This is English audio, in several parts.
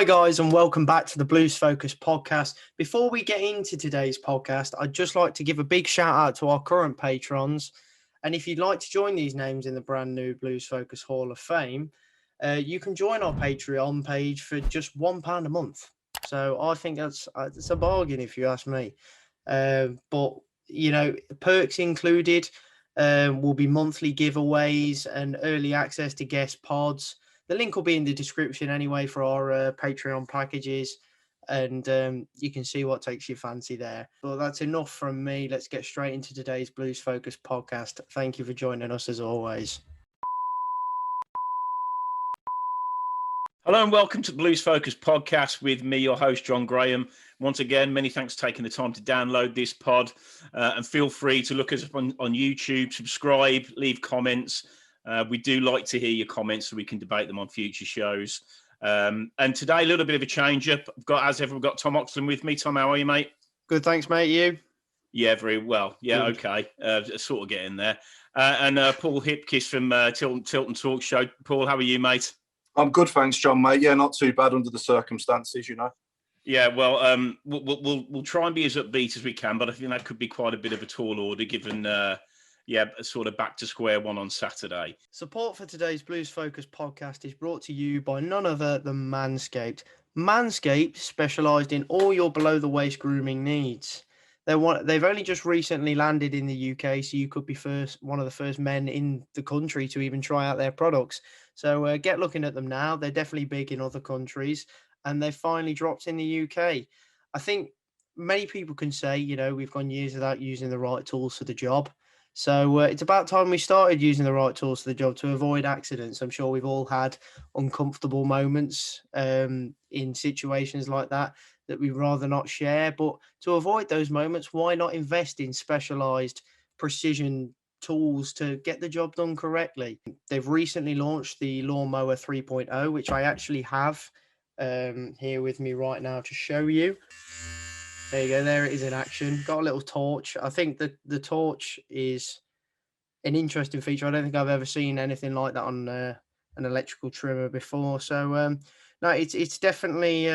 Hi guys, and welcome back to the Blues Focus podcast. Before we get into today's podcast, I'd just like to give a big shout out to our current patrons. And if you'd like to join these names in the brand new Blues Focus Hall of Fame, you can join our Patreon page for just £1 a month. So I think it's a bargain if you ask me. But, you know, perks included will be monthly giveaways and early access to guest pods. The link will be in the description anyway for our Patreon packages, and you can see what takes your fancy there. Well, that's enough from me. Let's get straight into today's Blues Focus podcast. Thank you for joining us as always. Hello and welcome to the Blues Focus podcast with me, your host, John Graham. Once again, many thanks for taking the time to download this pod, and feel free to look us up on YouTube, subscribe, leave comments. We do like to hear your comments so we can debate them on future shows. And today, a little bit of a change-up. I've got, as ever, we've got Tom Oxley with me. Tom, how are you, mate? Good, thanks, mate. You? Yeah, very well. Yeah, Good. okay. Sort of getting there. And Paul Hipkiss from Tilton Talk Show. Paul, how are you, mate? I'm good, thanks, John, mate. Yeah, not too bad under the circumstances, you know. Yeah, well, we'll try and be as upbeat as we can, but I think that could be quite a bit of a tall order given... sort of back to square one on Saturday. Support for today's Blues Focus podcast is brought to you by none other than Manscaped. Manscaped specialised in all your below-the-waist grooming needs. They've only just recently landed in the UK, so you could be one of the first men in the country to even try out their products. So get looking at them now. They're definitely big in other countries, and they've finally dropped in the UK. I think many people can say, you know, we've gone years without using the right tools for the job. So it's about time we started using the right tools for the job to avoid accidents. I'm sure we've all had uncomfortable moments in situations like that we'd rather not share. But to avoid those moments, why not invest in specialised precision tools to get the job done correctly? They've recently launched the Lawnmower 3.0, which I actually have here with me right now to show you. There you go. There it is in action. Got a little torch. I think that the torch is an interesting feature. I don't think I've ever seen anything like that on an electrical trimmer before. So no, it's definitely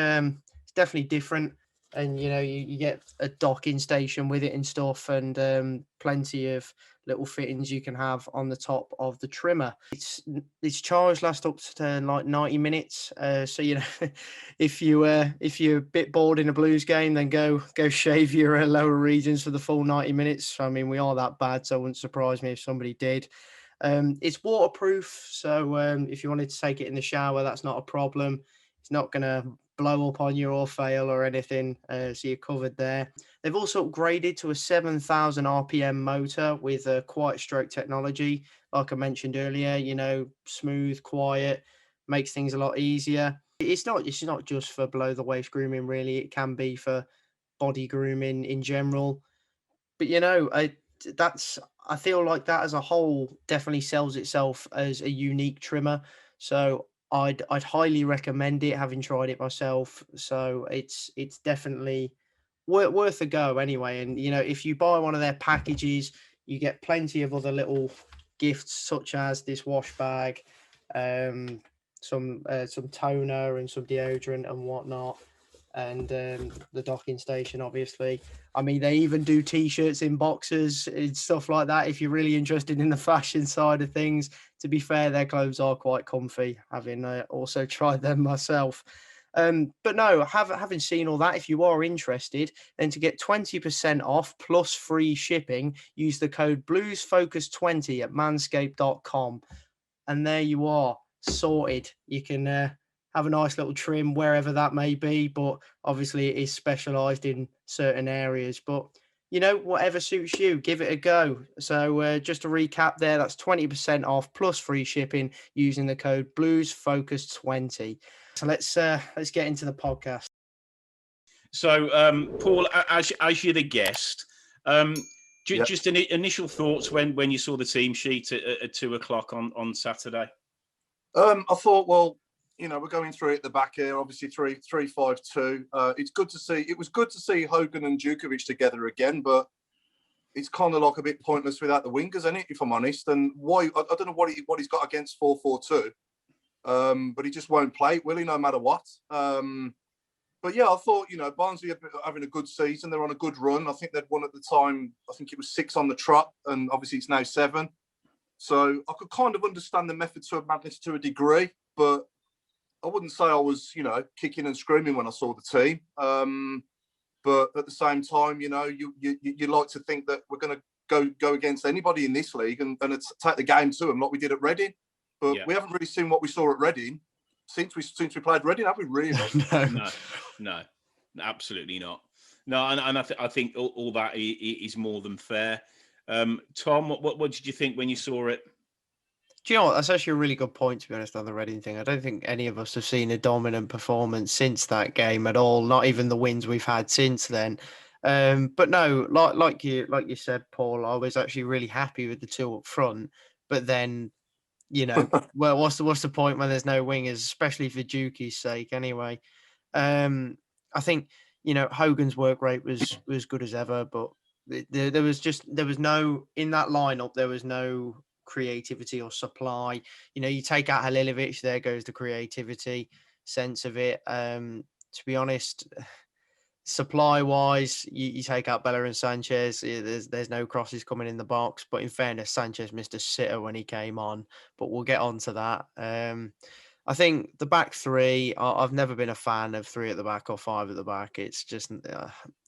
different. And you know, you get a docking station with it and stuff, and plenty of little fittings you can have on the top of the trimmer. It's charged lasts up to like 90 minutes. So you know, if you're a bit bored in a Blues game, then go shave your lower regions for the full 90 minutes. I mean, we are that bad, so it wouldn't surprise me if somebody did. It's waterproof, so if you wanted to take it in the shower, that's not a problem. It's not going to blow up on you or fail or anything, so you're covered there. They've also upgraded to a 7,000 RPM motor with a quiet stroke technology. Like I mentioned earlier, you know, smooth, quiet, makes things a lot easier. It's not just for below the waist grooming, really. It can be for body grooming in general. But you know, I feel like that as a whole definitely sells itself as a unique trimmer. So I'd highly recommend it, having tried it myself. So it's definitely worth a go anyway. And you know, if you buy one of their packages, you get plenty of other little gifts such as this wash bag, some toner and some deodorant and whatnot, and the docking station, obviously. I mean, they even do t-shirts in boxes and stuff like that if you're really interested in the fashion side of things. To be fair, their clothes are quite comfy, having also tried them myself. But no, having seen all that, if you are interested, then to get 20% off plus free shipping, use the code BluesFocus20 at manscaped.com. And there you are, sorted. You can have a nice little trim wherever that may be, but obviously it is specialised in certain areas. But you know, whatever suits you, give it a go. So just to recap there, that's 20% off plus free shipping using the code BluesFocus20. So let's get into the podcast. So, Paul, as you're the guest, just initial thoughts when you saw the team sheet at 2:00 on Saturday. I thought, well, you know, we're going through it at the back here. Obviously, 3-5-2. It's good to see. It was good to see Hogan and Djukovic together again, but it's kind of like a bit pointless without the wingers, isn't it? If I'm honest, and why? I don't know what he's got against 4-4-2. but he just won't play it, will he, no matter what. But yeah, I thought, Barnsley are having a good season. They're on a good run. I think they'd won at the time, I think it was 6 on the trot, and obviously it's now 7. So I could kind of understand the method to madness to a degree, but I wouldn't say I was, kicking and screaming when I saw the team. But at the same time, you like to think that we're going to go against anybody in this league and take the game to them like we did at Reading. But we haven't really seen what we saw at Reading since we played Reading, have we really? No, absolutely not. No, and I think all that is more than fair. Tom, what did you think when you saw it? Do you know what? That's actually a really good point, to be honest, on the Reading thing. I don't think any of us have seen a dominant performance since that game at all. Not even the wins we've had since then. But no, like you said, Paul, I was actually really happy with the 2 up front. But then, well, what's the point when there's no wingers, especially for Juki's sake, anyway. I think Hogan's work rate was good as ever, but there was no in that lineup. There was no creativity or supply. You take out Halilovic, there goes the creativity sense of it. To be honest, supply wise, you take out Bella and Sanchez, there's no crosses coming in the box. But in fairness, Sanchez missed a sitter when he came on, but we'll get on to that. I think the back 3, I've never been a fan of 3 at the back or 5 at the back. It's just,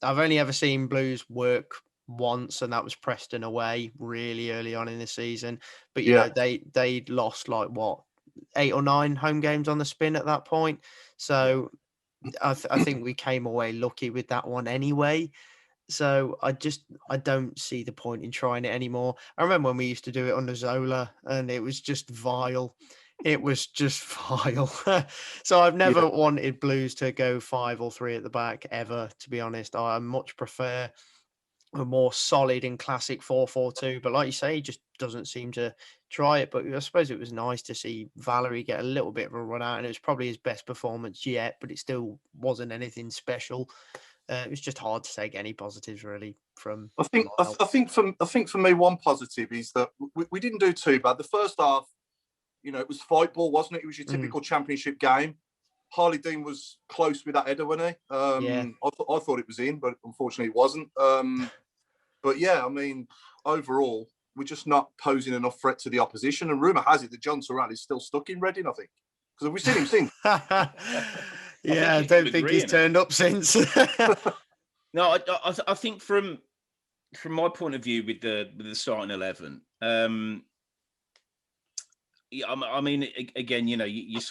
I've only ever seen Blues work once, and that was Preston away really early on in the season. But they lost 8 or 9 home games on the spin at that point. So I think we came away lucky with that one anyway. So I don't see the point in trying it anymore. I remember when we used to do it under Zola, and it was just vile. It was just vile. So I've never wanted Blues to go 5 or 3 at the back ever, to be honest. I much prefer a more solid and classic 4-4-2. But like you say, he just doesn't seem to try it. But I suppose it was nice to see Valerie get a little bit of a run out, and it was probably his best performance yet, but it still wasn't anything special. It was just hard to take any positives really from. I think for me, one positive is that we didn't do too bad. The first half, it was fight ball, wasn't it? It was your typical championship game. Harley Dean was close with that header, wasn't he? I thought it was in, but unfortunately it wasn't. But yeah, I mean, overall, we're just not posing enough threat to the opposition. And rumour has it that John Surratt is still stuck in Reading, I think. Because have we seen him since? I don't think he's turned up since. No, I think from my point of view with the starting 11, I mean, again, you're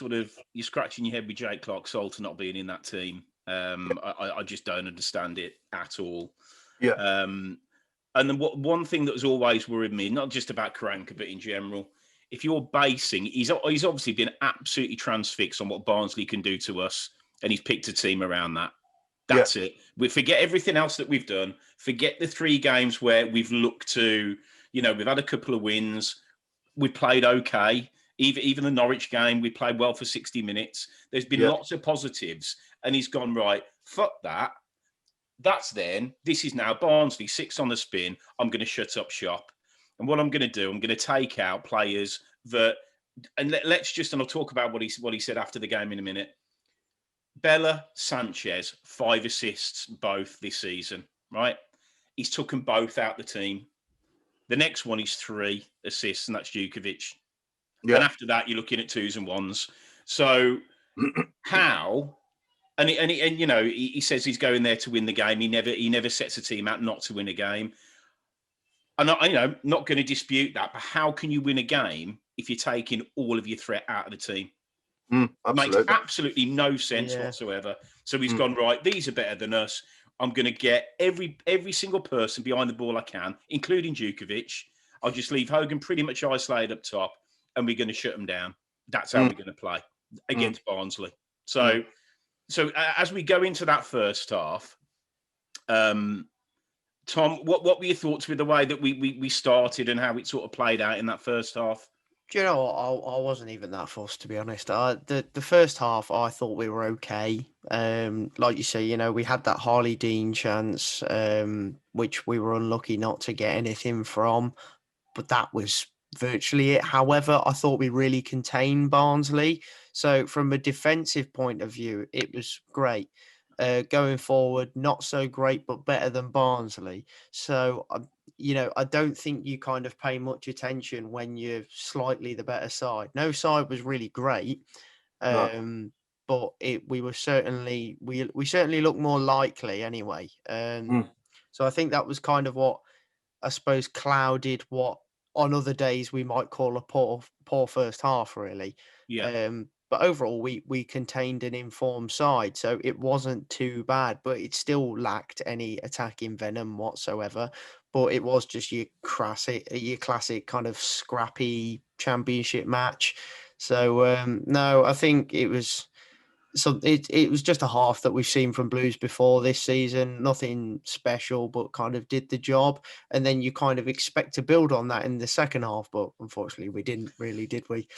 scratching your head with Jake Clark-Salter not being in that team. I just don't understand it at all. Yeah. And then one thing that has always worried me, not just about Karanka, but in general, if you're basing, he's obviously been absolutely transfixed on what Barnsley can do to us, and he's picked a team around that. That's it. We forget everything else that we've done. Forget the 3 games where we've looked to, we've had a couple of wins. We played okay. Even the Norwich game, we played well for 60 minutes. There's been lots of positives. And he's gone, right, fuck that. That's then. This is now Barnsley, 6 on the spin. I'm going to shut up shop. And what I'm going to do, I'm going to take out players that, and let's just, and I'll talk about what he said after the game in a minute. Bella, Sanchez, 5 assists both this season, right? He's took them both out the team. The next one is 3 assists, and that's Jukovic. Yeah. And after that, you're looking at 2s and 1s. So how? And he says he's going there to win the game. He never sets a team out not to win a game. And I'm not going to dispute that. But how can you win a game if you're taking all of your threat out of the team? It makes absolutely no sense whatsoever. So he's gone, right, these are better than us. I'm going to get every single person behind the ball I can, including Jukovic. I'll just leave Hogan pretty much isolated up top, and we're going to shut them down. That's how we're going to play against Barnsley. So as we go into that first half, Tom, what were your thoughts with the way that we started and how it sort of played out in that first half? Do you know what? I wasn't even that fussed, to be honest. The first half, I thought we were okay. Like you say, we had that Harley Dean chance, which we were unlucky not to get anything from. But that was virtually it. However, I thought we really contained Barnsley. So from a defensive point of view, it was great. Going forward, not so great, but better than Barnsley. So, I don't think you kind of pay much attention when you're slightly the better side. No side was really great, No. but we were certainly we certainly looked more likely anyway. So I think that was kind of what I suppose clouded what on other days we might call a poor first half, really. Yeah. But overall, we contained an informed side, so it wasn't too bad. But it still lacked any attacking venom whatsoever. But it was just your classic kind of scrappy championship match. So no, I think it was. So it was just a half that we've seen from Blues before this season. Nothing special, but kind of did the job. And then you kind of expect to build on that in the second half, but unfortunately we didn't really, did we?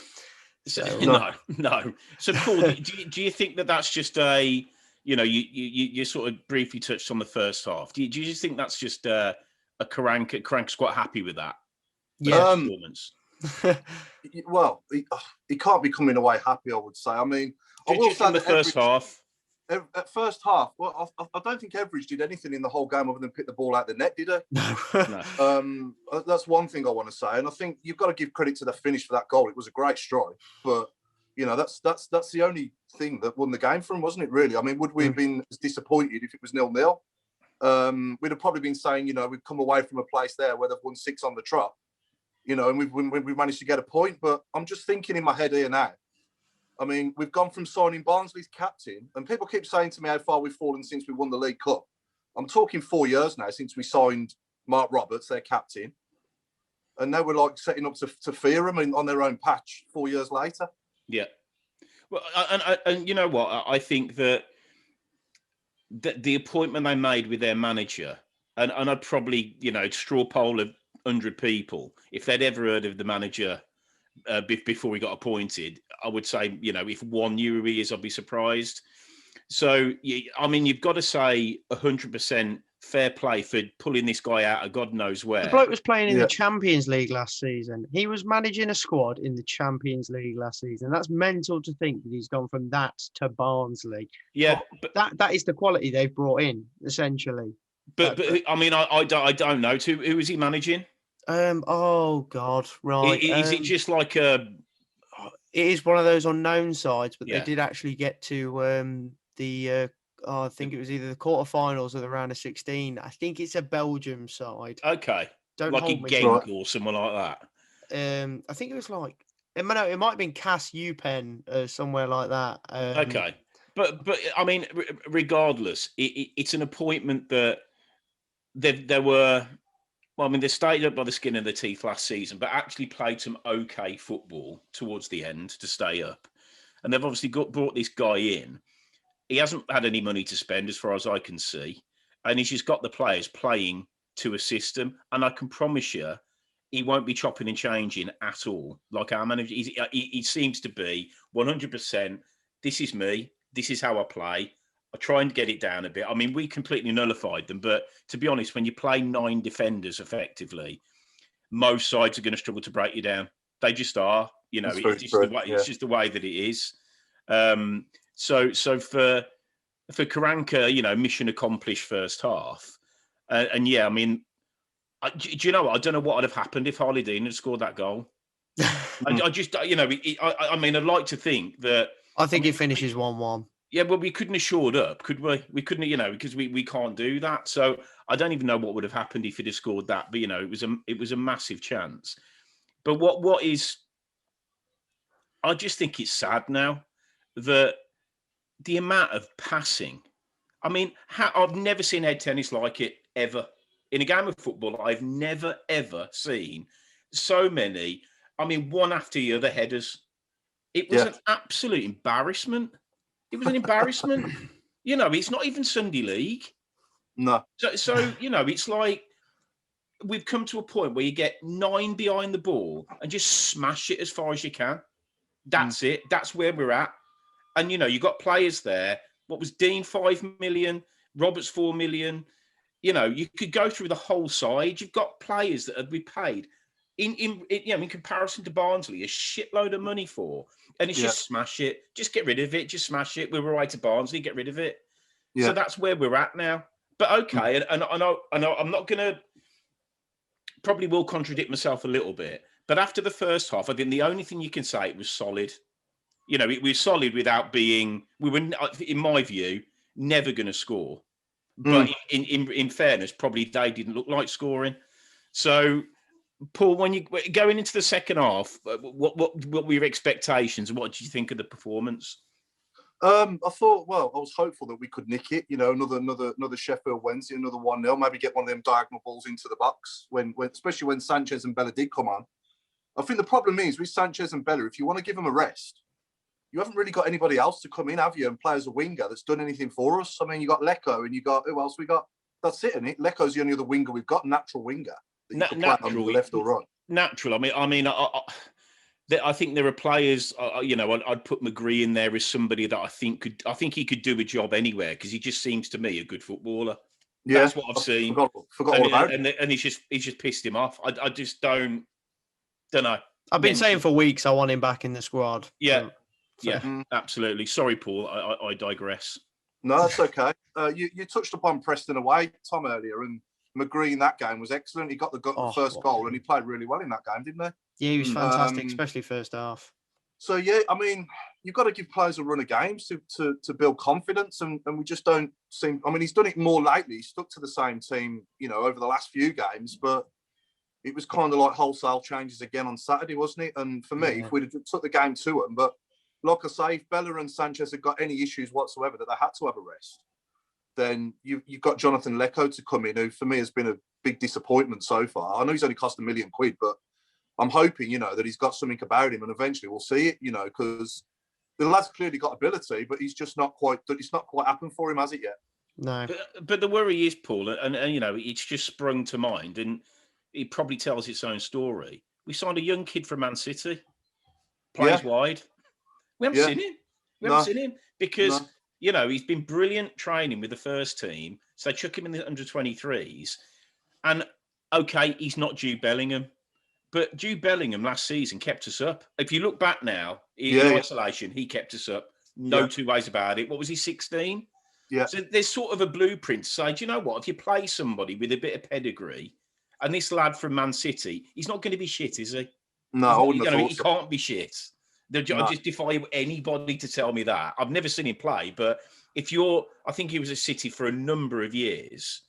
So, So no. So, Paul, do you think that that's just a, you sort of briefly touched on the first half. Do you just think that's just a Karanka? Karanka's quite happy with that performance. Well, he can't be coming away happy, I would say. I mean, I will Just say in the first half. At first half, well, I don't think Everidge did anything in the whole game other than pick the ball out the net, did he? No. That's one thing I want to say, and I think you've got to give credit to the finish for that goal. It was a great strike, but that's the only thing that won the game for him, wasn't it? Really, I mean, would we have been as disappointed if it was 0-0? We'd have probably been saying, we've come away from a place there where they've won 6 on the trot, and we've managed to get a point. But I'm just thinking in my head here now. I mean, we've gone from signing Barnsley's captain, and people keep saying to me how far we've fallen since we won the League Cup. I'm talking 4 years now since we signed Mark Roberts, their captain, and now we're like setting up to fear them on their own patch 4 years later. Yeah. Well, and you know what? I think that the appointment they made with their manager, and I'd probably, straw poll of 100 people, if they'd ever heard of the manager before he got appointed, I would say, if one knew who he is, I'd be surprised. So, I mean, you've got to say 100% fair play for pulling this guy out of God knows where. The bloke was playing in the Champions League last season. He was managing a squad in the Champions League last season. That's mental to think that he's gone from that to Barnsley. Yeah, but that is the quality they've brought in, essentially. But I mean, I don't know. Who is he managing? Oh God, right. Is it just like a? It is one of those unknown sides, but Yeah. they did actually get to I think it was either the quarterfinals or the round of 16. I think it's a Belgium side. Okay, Don't like a hold me Genk or someone like that. I think it was like it might have been Cass UPenn somewhere like that. Okay, but I mean, regardless, it's an appointment that there were. Well, I mean, they stayed up by the skin of their teeth last season, but actually played some okay football towards the end to stay up. And they've obviously brought this guy in. He hasn't had any money to spend, as far as I can see, and he's just got the players playing to a system. And I can promise you, he won't be chopping and changing at all. Like our manager, he seems to be 100%. This is me. This is how I play. I try and get it down a bit. I mean, we completely nullified them, but to be honest, when you play 9 defenders effectively, most sides are going to struggle to break you down. They just are. It's just the way that it is. So for Karanka, mission accomplished first half. And yeah, I mean, do you know what? I don't know what would have happened if Harley Dean had scored that goal. I just, I mean, I'd like to think that. I think it finishes 1-1. Yeah, well, we couldn't have shored up, could we? We couldn't, because we can't do that. So I don't even know what would have happened if he'd have scored that. But it was a massive chance. But what is? I just think it's sad now that the amount of passing. I mean, I've never seen head tennis like it ever in a game of football. I've never ever seen so many. I mean, one after the other headers. It was an absolute embarrassment. It was an embarrassment. It's not even Sunday League. No. So it's like we've come to a point where you get 9 behind the ball and just smash it as far as you can. That's it. That's where we're at. And, you've got players there. What was Dean, 5 million? Roberts, 4 million. You could go through the whole side. You've got players that have been paid in comparison to Barnsley, a shitload of money for, and it's just smash it, just get rid of it, just smash it. We were right to Barnsley, get rid of it. Yeah. So that's where we're at now. But okay, and I know I'm not gonna, probably will contradict myself a little bit. But after the first half, I think the only thing you can say, it was solid. You know, it was solid without being. We were, in my view, never going to score. But in fairness, probably they didn't look like scoring. So, Paul, when you going into the second half, what were your expectations? What did you think of the performance? I thought, well, I was hopeful that we could nick it. You know, another Sheffield Wednesday, another 1-0. Maybe get one of them diagonal balls into the box. When especially when Sanchez and Bella did come on. I think the problem is with Sanchez and Bella, if you want to give them a rest, you haven't really got anybody else to come in, have you, and play as a winger that's done anything for us. I mean, you got Lecco, and you got, who else we got? That's it, isn't it? Lecco's the only other winger we've got, natural winger that you can play on the left or right. Natural. I think there are players. I'd put McGree in there as somebody that I think he could do a job anywhere, because he just seems to me a good footballer. Yeah, that's what I've seen. Forgot all about it. And he's just pissed him off. I just don't know. I've been saying for weeks I want him back in the squad. Yeah. Absolutely. Sorry, Paul. I digress. No, that's okay. You touched upon Preston away, Tom, earlier, and McGree in that game was excellent. He got the first goal, and he played really well in that game, didn't he? Yeah, he was fantastic, especially first half. So yeah, I mean, you've got to give players a run of games to build confidence, and we just don't seem. I mean, he's done it more lately. He's stuck to the same team, over the last few games, but it was kind of like wholesale changes again on Saturday, wasn't it? And for me, if we'd have took the game to him, but like I say, if Bella and Sanchez had got any issues whatsoever that they had to have a rest, then you've got Jonathan Lecco to come in, who for me has been a big disappointment so far. I know he's only cost £1 million, but I'm hoping, that he's got something about him, and eventually we'll see it, because the lad's clearly got ability, but he's just not quite. It's not quite happened for him, has it yet? No. But the worry is, Paul, and it's just sprung to mind, and it probably tells its own story. We signed a young kid from Man City, plays wide. We haven't seen him. We haven't seen him because, he's been brilliant training with the first team. So they chuck him in the under-23s. And, okay, he's not Jude Bellingham. But Jude Bellingham last season kept us up. If you look back now, in isolation, he kept us up. No two ways about it. What was he, 16? Yeah. So there's sort of a blueprint to say, do you know what? If you play somebody with a bit of pedigree, and this lad from Man City, he's not going to be shit, is he? No, he can't be shit. I just defy anybody to tell me that. I've never seen him play, but I think he was at City for a number of years,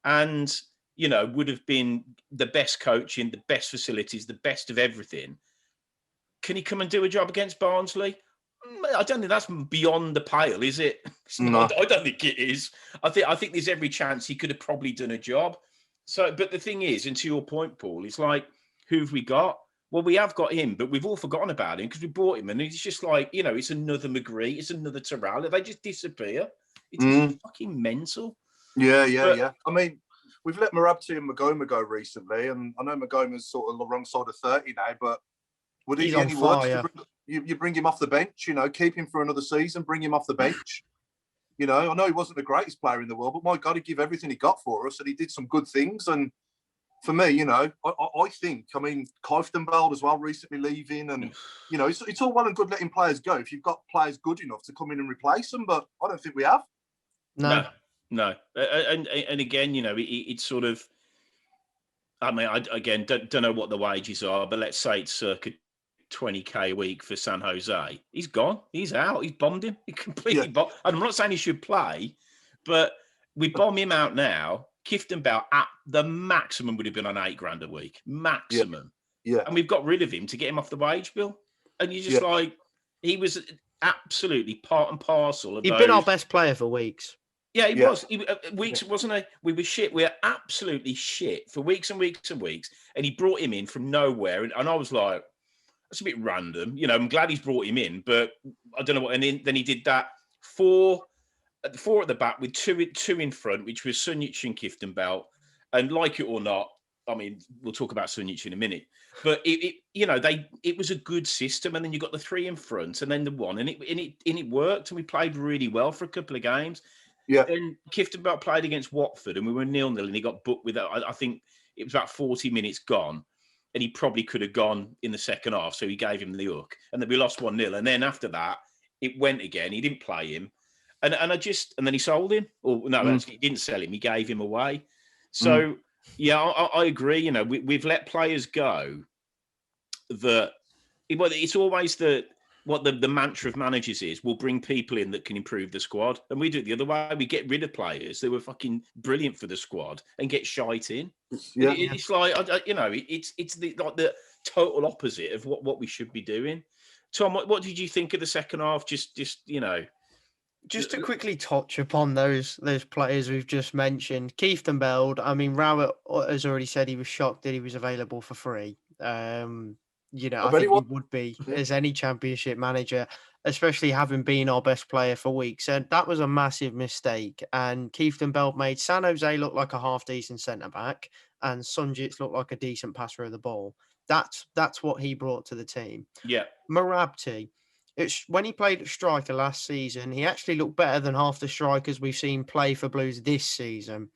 and would have been the best coaching, the best facilities, the best of everything. Can he come and do a job against Barnsley? I don't think that's beyond the pale, is it? No. I don't think it is. I think there's every chance he could have probably done a job. So, but the thing is, and to your point, Paul, it's like, who have we got? Well, we have got him, but we've all forgotten about him because we bought him, and it's just like, it's another McGree, it's another Terrell. They just disappear. It's fucking mental. Yeah. I mean, we've let Marabti and Magoma go recently, and I know Magoma's sort of the wrong side of 30 now, but would it be any worse? You bring him off the bench, keep him for another season, bring him off the bench. I know he wasn't the greatest player in the world, but my God, he gave everything he got for us, and he did some good things. And for me, I think, Kieftenbeld as well recently leaving, and it's all well and good letting players go if you've got players good enough to come in and replace them, but I don't think we have. No. And again, it's sort of. I mean, I again don't know what the wages are, but let's say it's circa 20k a week for San Jose. He's gone. He's out. He's bombed him. He completely bombed. I'm not saying he should play, but we bomb him out now. Kieftenbeld at the maximum would have been on $8,000 a week, maximum. Yeah. And we've got rid of him to get him off the wage bill. And you're just like, he was absolutely part and parcel of He'd been our best player for weeks. Yeah, he was. Weeks, wasn't he? We were shit. We were absolutely shit for weeks and weeks and weeks. And he brought him in from nowhere. And I was like, that's a bit random. I'm glad he's brought him in, but I don't know what. And then he did that four at the back with two in front, which was Sunjic and Kieftenbeld. And like it or not, I mean, we'll talk about Sunjic in a minute, but it was a good system. And then you got the three in front, and then the one, and it worked, and we played really well for a couple of games. Yeah. And Kieftenbeld played against Watford, and we were 0-0, and he got booked with, I think it was about 40 minutes gone. and he probably could have gone in the second half. So he gave him the hook, and then we lost 1-0. And then after that, it went again. He didn't play him, and then he sold him. Or no, actually, he didn't sell him. He gave him away. So yeah, I agree. You know, we've let players go that. Well, it's always what the mantra of managers is: we'll bring people in that can improve the squad, and we do it the other way. We get rid of players that were fucking brilliant for the squad and get shite in. Yeah. It's like it's the total opposite of what we should be doing. Tom, what did you think of the second half? Just Just to quickly touch upon those players we've just mentioned, Keith Bell. I mean, Rowett has already said he was shocked that he was available for free. I think he would be as any Championship manager, especially having been our best player for weeks. And that was a massive mistake. And Keith Bell made San Jose look like a half-decent centre-back and Sunjic look like a decent passer of the ball. That's what he brought to the team. Yeah. Marabti, when he played at striker last season, he actually looked better than half the strikers we've seen play for Blues this season.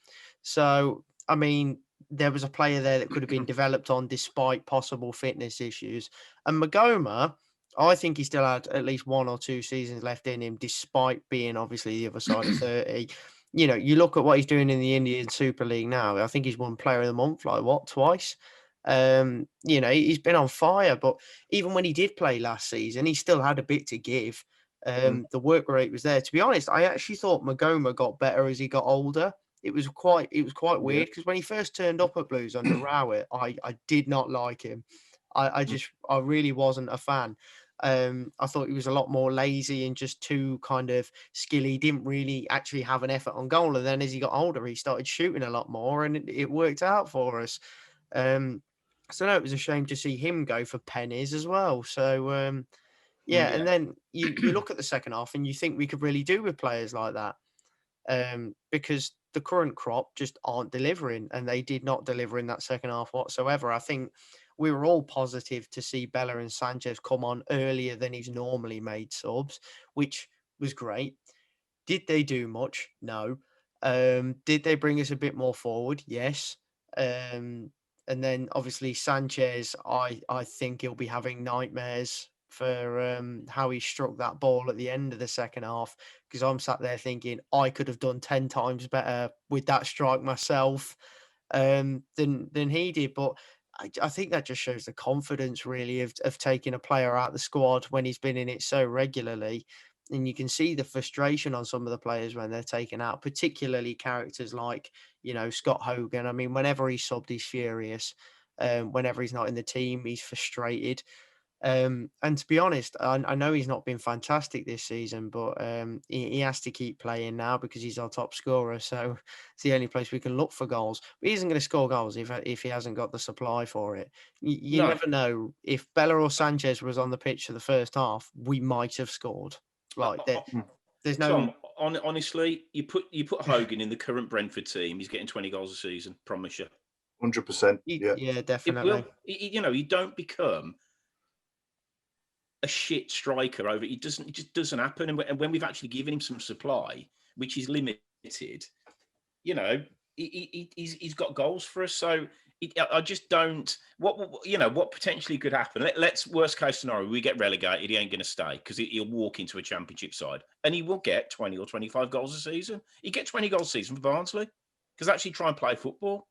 So, I mean, there was a player there that could have been developed on despite possible fitness issues. And Magoma, I think he still had at least 1 or 2 seasons left in him, despite being obviously the other side of 30. You know, you look at what he's doing in the Indian Super League now. I think he's won Player of the Month, twice. He's been on fire, but even when he did play last season, he still had a bit to give. The work rate was there. To be honest, I actually thought Magoma got better as he got older. It was quite weird because when he first turned up at Blues under Rowett, I did not like him. I really wasn't a fan. I thought he was a lot more lazy and just too kind of skilly. He didn't really actually have an effort on goal. And then as he got older, he started shooting a lot more and it worked out for us. So no, it was a shame to see him go for pennies as well. So and then you look at the second half and you think we could really do with players like that, because the current crop just aren't delivering, and they did not deliver in that second half whatsoever. I think we were all positive to see Bella and Sanchez come on earlier than he's normally made subs, which was great. Did they do much? No. Did they bring us a bit more forward? Yes. And then obviously Sanchez, I think he'll be having nightmares for how he struck that ball at the end of the second half, because I'm sat there thinking I could have done 10 times better with that strike myself than he did. But I think that just shows the confidence really of taking a player out of the squad when he's been in it so regularly. And you can see the frustration on some of the players when they're taken out, particularly characters like, Scott Hogan. I mean, whenever he's subbed, he's furious. Whenever he's not in the team, he's frustrated. And to be honest, I know he's not been fantastic this season, but he has to keep playing now because he's our top scorer. So it's the only place we can look for goals. But he isn't going to score goals if he hasn't got the supply for it. You never know. If Bella or Sanchez was on the pitch for the first half, we might have scored. There's no. Tom, honestly, you put Hogan in the current Brentford team, he's getting 20 goals a season. Promise you. 100%. Yeah, definitely. You don't become a shit striker over. It just doesn't happen. And when we've actually given him some supply, which is limited, he's got goals for us. So I just don't. What potentially could happen? Let's worst case scenario, we get relegated. He ain't going to stay because he'll walk into a Championship side and he will get 20 or 25 goals a season. He get 20 goals a season for Barnsley because actually try and play football.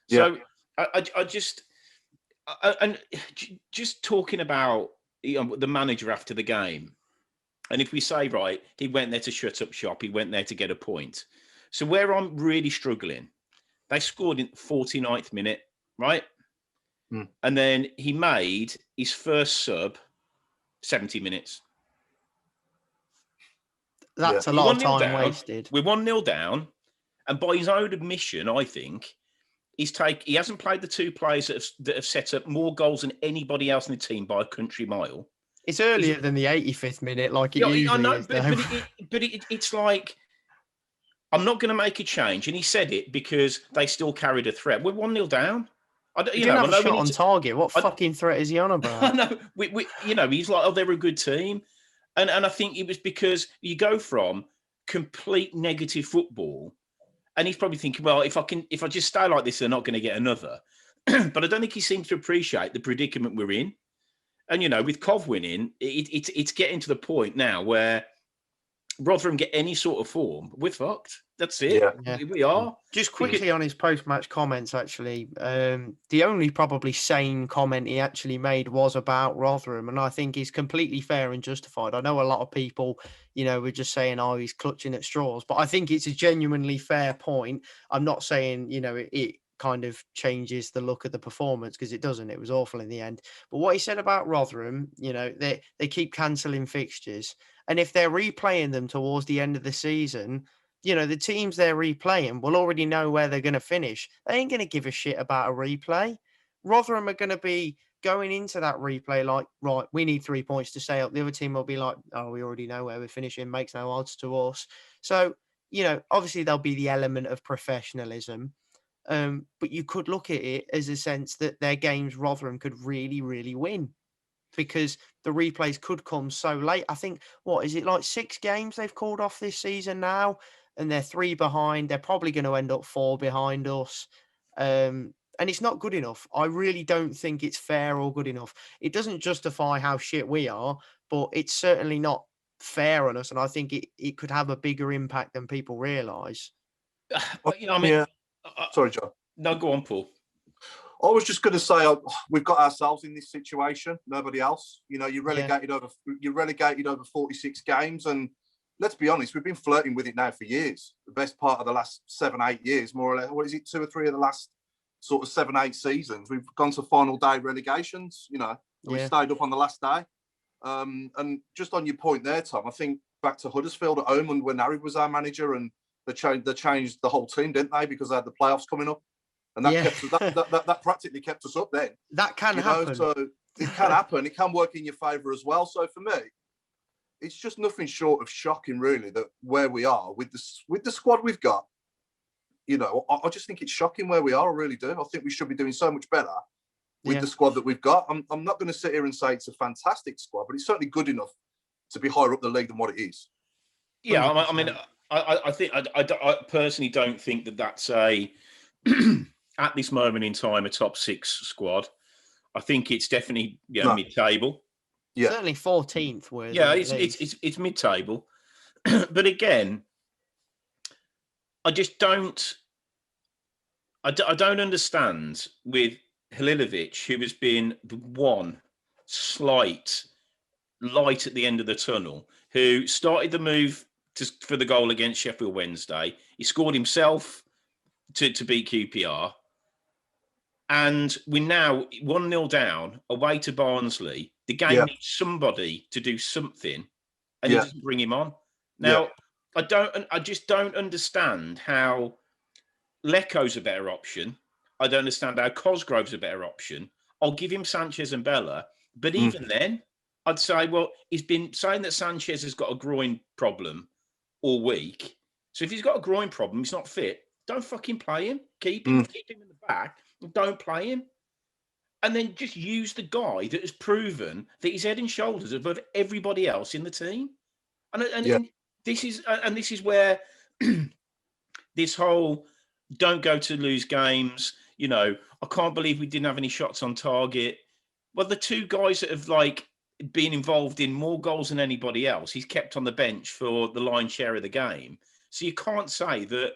So I just talking about the manager after the game, and if we say, right, he went there to shut up shop, he went there to get a point. So where I'm really struggling, they scored in 49th minute, right? And then he made his first sub 70 mines. That's a lot of time wasted. We're 1-0 down, and by his own admission, I think he hasn't played the 2 players that have set up more goals than anybody else in the team by a country mile. It's earlier than the 85th minute, like it usually I know, is. But it's like, I'm not going to make a change. And he said it because they still carried a threat. We're 1-0 down. He didn't have a shot on target. What fucking threat is he on about? I know. He's like, they're a good team. And I think it was because you go from complete negative football, and he's probably thinking, well, if I just stay like this, they're not going to get another. but I don't think he seems to appreciate the predicament we're in. And, you know, with Cov winning, it's getting to the point now where Rotherham get any sort of form, we're fucked. That's it. Yeah. We are. Just quickly on his post-match comments, actually, the only probably sane comment he actually made was about Rotherham, and I think he's completely fair and justified. I know a lot of people, you know, were just saying, "Oh, he's clutching at straws," but I think it's a genuinely fair point. I'm not saying, you know, it kind of changes the look of the performance, because it doesn't. It was awful in the end. But what he said about Rotherham, you know, they keep cancelling fixtures, and if they're replaying them towards the end of the season, you know, the teams they're replaying will already know where they're going to finish. They ain't going to give a shit about a replay. Rotherham are going to be going into that replay like, right, we need 3 points to stay up. The other team will be like, oh, we already know where we're finishing, makes no odds to us. So, you know, obviously there'll be the element of professionalism. But you could look at it as a sense that their games Rotherham could really, really win, because the replays could come so late. I think, what is it, like 6 games they've called off this season now, and they're 3 behind. They're probably going to end up 4 behind us. And it's not good enough. I really don't think it's fair or good enough. It doesn't justify how shit we are, but it's certainly not fair on us. And I think it could have a bigger impact than people realise. You know, I mean, Yeah. Sorry, John. No, go on, Paul. I was just going to say, we've got ourselves in this situation. Nobody else. You know, you're relegated over 46 games, and let's be honest, we've been flirting with it now for years. The best part of the last 7-8 years, more or less. What is it? 2 or 3 of the last sort of 7-8 seasons, we've gone to final day relegations. You know, we stayed up on the last day. And just on your point there, Tom, I think back to Huddersfield at home when Harry was our manager, and they changed the whole team, didn't they? Because they had the playoffs coming up. And that kept us, that practically kept us up then. That can happen. So it can happen. It can work in your favour as well. So for me, it's just nothing short of shocking, really, that where we are with the squad we've got. You know, I just think it's shocking where we are. I really do. I think we should be doing so much better with the squad that we've got. I'm not going to sit here and say it's a fantastic squad, but it's certainly good enough to be higher up the league than what it is. Yeah, 100%. I mean, I think I personally don't think that that's a at this moment in time a top 6 squad. I think it's definitely mid-table. Yeah, certainly 14th. It's mid-table, but again, I just don't. I don't understand with Halilovic, who has been the one slight light at the end of the tunnel, who started the move for the goal against Sheffield Wednesday. He scored himself to beat QPR. And we're now 1-0 down away to Barnsley. The game needs somebody to do something, and he doesn't bring him on. Now, I just don't understand how Lecco's a better option. I don't understand how Cosgrove's a better option. I'll give him Sanchez and Bella, but even then, I'd say, well, he's been saying that Sanchez has got a groin problem all week. So if he's got a groin problem, he's not fit, don't fucking play him. Keep him in the back. Don't play him. And then just use the guy that has proven that he's head and shoulders above everybody else in the team. And this is where this whole don't go to lose games. You know, I can't believe we didn't have any shots on target. Well, the 2 guys that have been involved in more goals than anybody else, he's kept on the bench for the lion's share of the game. So you can't say that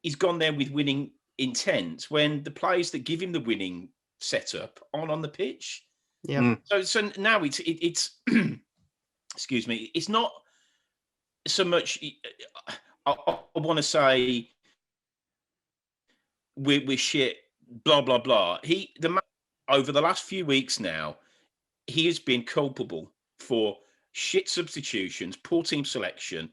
he's gone there with winning intent when the players that give him the winning setup aren't on the pitch. Yeah. So now it's excuse me. It's not so much. I want to say we're shit. Blah blah blah. Over the last few weeks now, he has been culpable for shit substitutions, poor team selection.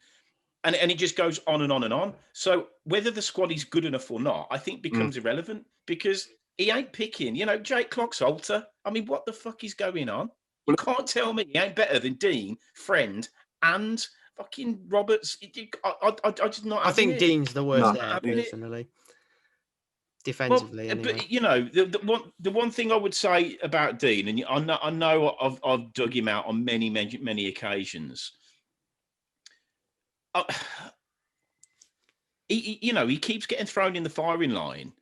And it just goes on and on and on. So whether the squad is good enough or not, I think becomes irrelevant, because he ain't picking. You know, Jake Clocksalter. I mean, what the fuck is going on? You can't tell me he ain't better than Dean, Friend, and fucking Roberts. I just not. I think it. Dean's the worst there, personally. Defensively, anyway. But you know, the one thing I would say about Dean, and I know I've dug him out on many occasions. He keeps getting thrown in the firing line,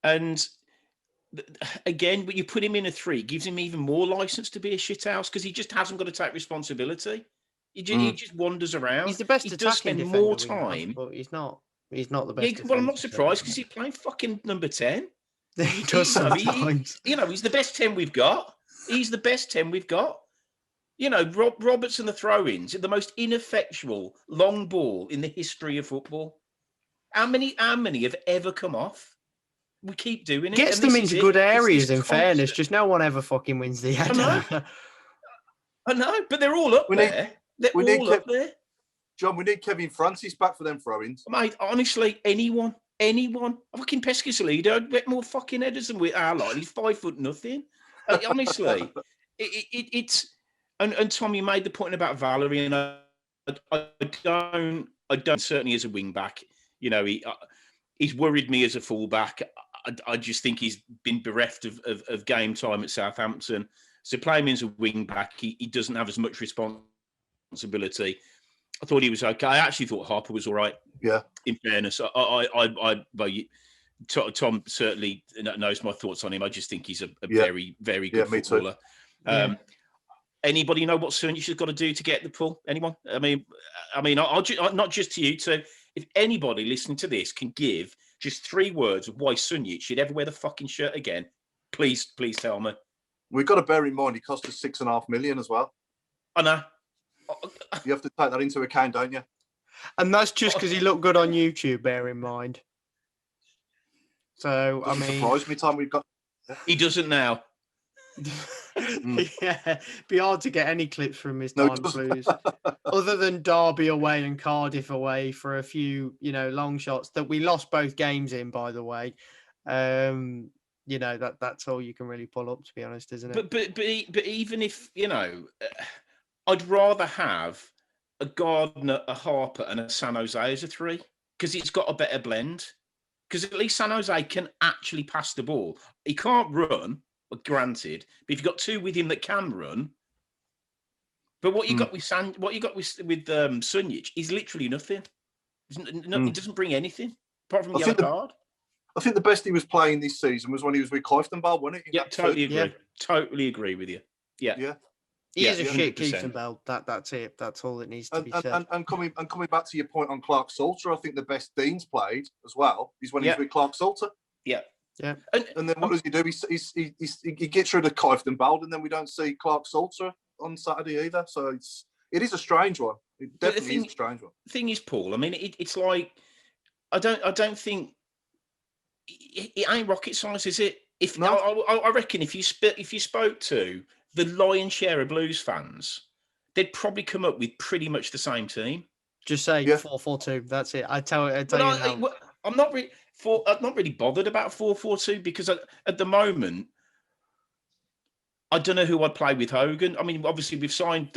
and again, but you put him in a 3, gives him even more license to be a shithouse because he just hasn't got to take responsibility. He just wanders around. He's the best He attacking does spend defender more we have, time. but he's not the Yeah, best. well, I'm not surprised because defensive he's playing fucking number 10. he does sometimes. He's the best 10 we've got. He's the best 10 we've got. Roberts and the throw-ins are the most ineffectual long ball in the history of football. How many have ever come off? We keep doing it. Gets them into good areas, in fairness. Just no one ever fucking wins the header. I know, but they're all up there. They're all up there. John, we need Kevin Francis back for them throw-ins. Mate, honestly, anyone. Fucking Pescasolido get more fucking headers than our lot. He's 5 foot nothing. Honestly, it's... And Tom, you made the point about Valerie, and I don't certainly as a wing back. He's worried me as a fullback. I just think he's been bereft of game time at Southampton. So playing him as a wing back, he doesn't have as much responsibility. I thought he was okay. I actually thought Harper was all right. Yeah. In fairness, Tom certainly knows my thoughts on him. I just think he's a very, very good footballer. Anybody know what Sunjic has got to do to get the pull? Anyone? I mean, I'll not just to you. So, if anybody listening to this can give just 3 words of why Sunjic should ever wear the fucking shirt again, please tell me. We've got to bear in mind he cost us $6.5 million as well. I know. You have to take that into account, don't you? And that's just because he looked good on YouTube. Bear in mind. So surprise me, Tom. We've got. He doesn't now. Yeah, be hard to get any clips from his time Blues, other than Derby away and Cardiff away for a few, long shots that we lost both games in. By the way, that's all you can really pull up, to be honest, isn't it? But even if I'd rather have a Gardner, a Harper, and a San Jose as a 3 because it's got a better blend. Because at least San Jose can actually pass the ball. He can't run. Granted, but if you've got 2 with him that can run, but what you got with Sunjic is literally nothing. He doesn't bring anything apart from the yellow card. I think the best he was playing this season was when he was with Kieftenbeld, wasn't it? Yeah, totally agree. Yeah. Totally agree with you. Yeah. He is a shit Kieftenbeld. That's it. That's all that needs to be said. And coming back to your point on Clark Salter, I think the best Dean's played as well is when he's with Clark Salter. Yeah. Yeah, and then what does he do? He gets rid of Kieftenbeld, and then we don't see Clark Salter on Saturday either. So it is a strange one. It definitely is a strange one. The thing is, Paul, I mean, it's like I don't think it ain't rocket science, is it? I reckon if you spoke to the lion's share of Blues fans, they'd probably come up with pretty much the same team. Just say 4-4-2. That's it. I tell you. I'm not really bothered about 4-4-2 because at the moment, I don't know who I'd play with Hogan. I mean, obviously we've signed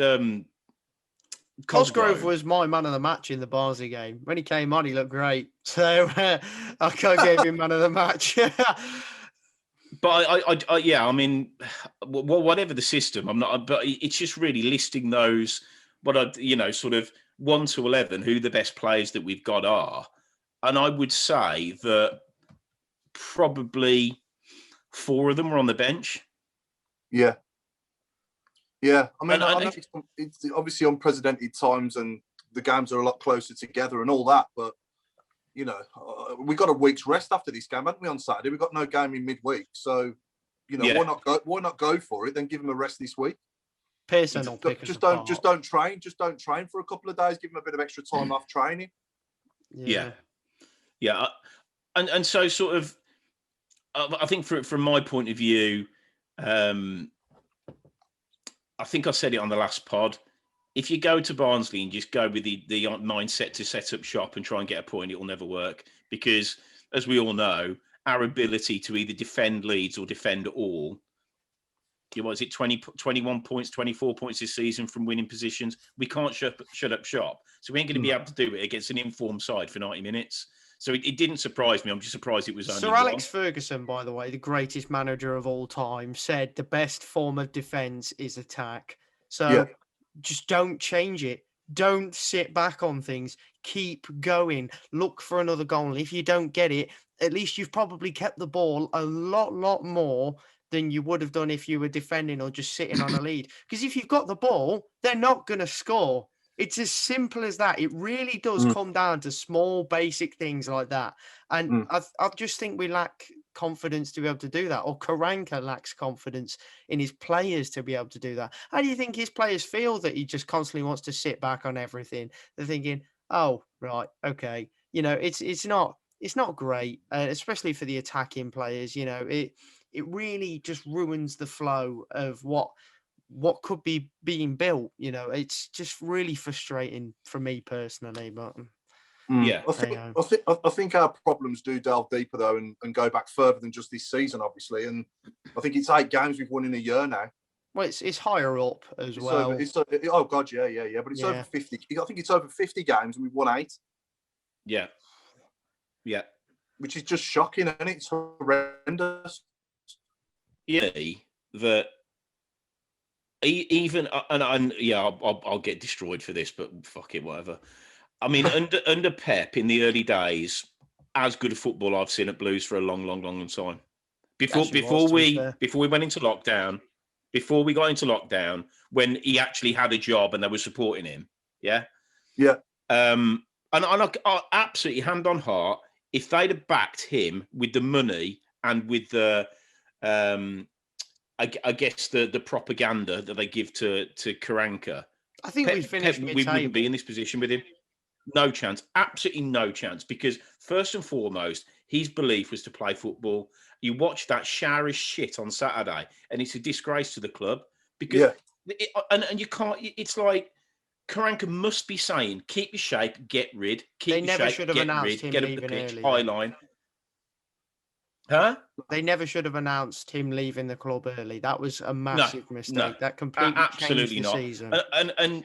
Cosgrove was my man of the match in the Barnsley game. When he came on, he looked great. So I gave him man of the match. But I mean, whatever the system, I'm not. But it's just really listing those. Sort of 1 to 11, who the best players that we've got are. And I would say that probably 4 of them were on the bench. Yeah. Yeah. I mean, I know it's obviously unprecedented times and the games are a lot closer together and all that. But, we got a week's rest after this game, haven't we, on Saturday? We've got no game in midweek. So, why not go for it? Then give them a rest this week. Pearson will pick us apart. Just don't train. Just don't train for a couple of days. Give them a bit of extra time off training. Yeah. And so sort of, I think from my point of view, I think I said it on the last pod. If you go to Barnsley and just go with the mindset to set up shop and try and get a point, it will never work because, as we all know, our ability to either defend Leeds or defend all, what is it, 21 points, 24 points this season from winning positions. We can't shut up shop. So we ain't going to be able to do it against an informed side for 90 minutes. So it didn't surprise me. I'm just surprised it was only Sir Alex Ferguson, by the way, the greatest manager of all time, said the best form of defence is attack. So just don't change it. Don't sit back on things. Keep going. Look for another goal. If you don't get it, at least you've probably kept the ball a lot more than you would have done if you were defending or just sitting on a lead. Because if you've got the ball, they're not going to score. It's as simple as that. It really does come down to small, basic things like that. And I just think we lack confidence to be able to do that. Or Karanka lacks confidence in his players to be able to do that. How do you think his players feel that he just constantly wants to sit back on everything? They're thinking, oh, right, okay. You know, it's not great, especially for the attacking players. You know, it really just ruins the flow of what could be being built. You know, it's just really frustrating for me personally. But yeah, I think our problems do delve deeper though, and go back further than just this season, obviously. And I think it's 8 games we've won in a year now. Well, it's higher up as well. Oh god, yeah. But it's over 50. I think it's over 50 games, and we've won 8. Yeah. Which is just shocking, and it's horrendous. Yeah, that even I'll get destroyed for this, but fuck it, whatever. I mean, under Pep in the early days, as good a football I've seen at Blues for a long time. Before we went into lockdown, before we got into lockdown, when he actually had a job and they were supporting him, yeah. And I absolutely hand on heart, if they'd have backed him with the money and with the, I guess the propaganda that they give to Karanka, I think we wouldn't be in this position with him. No chance, absolutely no chance. Because first and foremost, his belief was to play football. You watch that shower shit on Saturday, and it's a disgrace to the club. Because and you can't. It's like Karanka must be saying, keep your shape, get rid. They never should have announced him get up the pitch, high line. Huh? They never should have announced him leaving the club early. That was a massive mistake. No, that completely absolutely changed the not. season.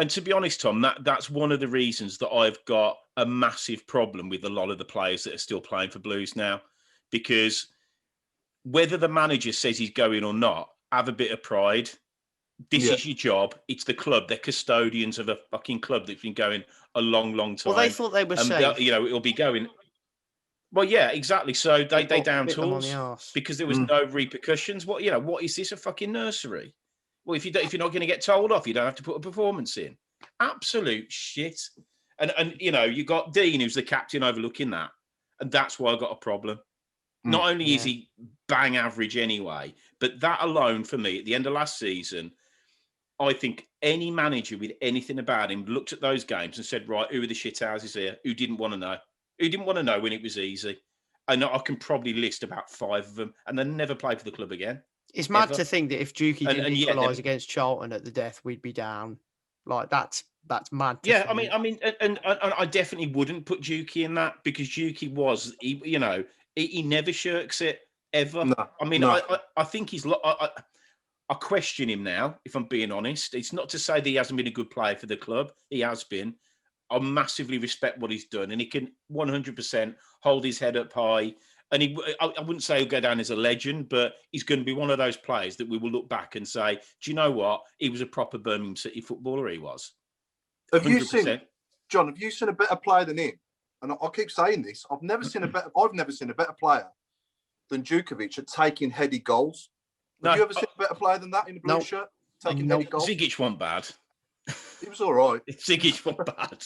And to be honest, Tom, that's one of the reasons that I've got a massive problem with a lot of the players that are still playing for Blues now, because whether the manager says he's going or not, have a bit of pride. This is your job. It's the club. They're custodians of a fucking club that's been going a long time. Well, they thought they were safe. It'll be going. Well, yeah, exactly. So they down tools because there was no repercussions. What is this, a fucking nursery? Well, if you're not going to get told off, you don't have to put a performance in. Absolute shit. And you got Dean, who's the captain, overlooking that, and that's why I got a problem. Not only is he bang average anyway, but that alone for me at the end of last season, I think any manager with anything about him looked at those games and said, right, who are the shithouses here? Who didn't want to know? Who didn't want to know when it was easy? I know I can probably list about 5 of them, and they never play for the club again. It's mad to think that if Juki didn't equalise against Charlton at the death, we'd be down. Like that's mad. Yeah, I mean, and I definitely wouldn't put Juki in that, because Juki was, he never shirks it ever. No, I mean, no. I think he's. I question him now, if I'm being honest. It's not to say that he hasn't been a good player for the club. He has been. I massively respect what he's done, and he can 100% hold his head up high. And I wouldn't say he'll go down as a legend, but he's going to be one of those players that we will look back and say, do you know what? He was a proper Birmingham City footballer, he was. 100%. Have you seen a better player than him? And I keep saying this. I've never seen a better player than Djukovic at taking heady goals. Have you ever seen a better player than that in the blue shirt? Taking heady goals? Zigic wasn't bad. He was all right. Zigic wasn't bad.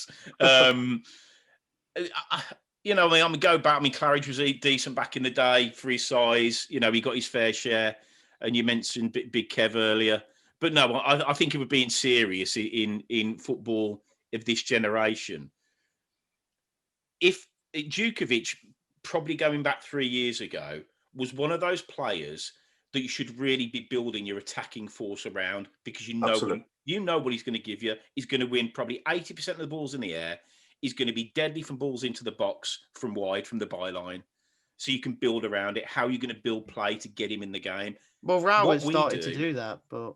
I'm going to go back. I mean, Claridge was decent back in the day for his size. He got his fair share. And you mentioned Big Kev earlier. But no, I think if we're being serious in football of this generation, if Djukovic, probably going back 3 years ago, was one of those players that you should really be building your attacking force around, because you know what he's going to give you. He's going to win probably 80% of the balls in the air. He's going to be deadly from balls into the box from wide, from the byline. So you can build around it. How are you going to build play to get him in the game? Well, Rowett started to do that, but...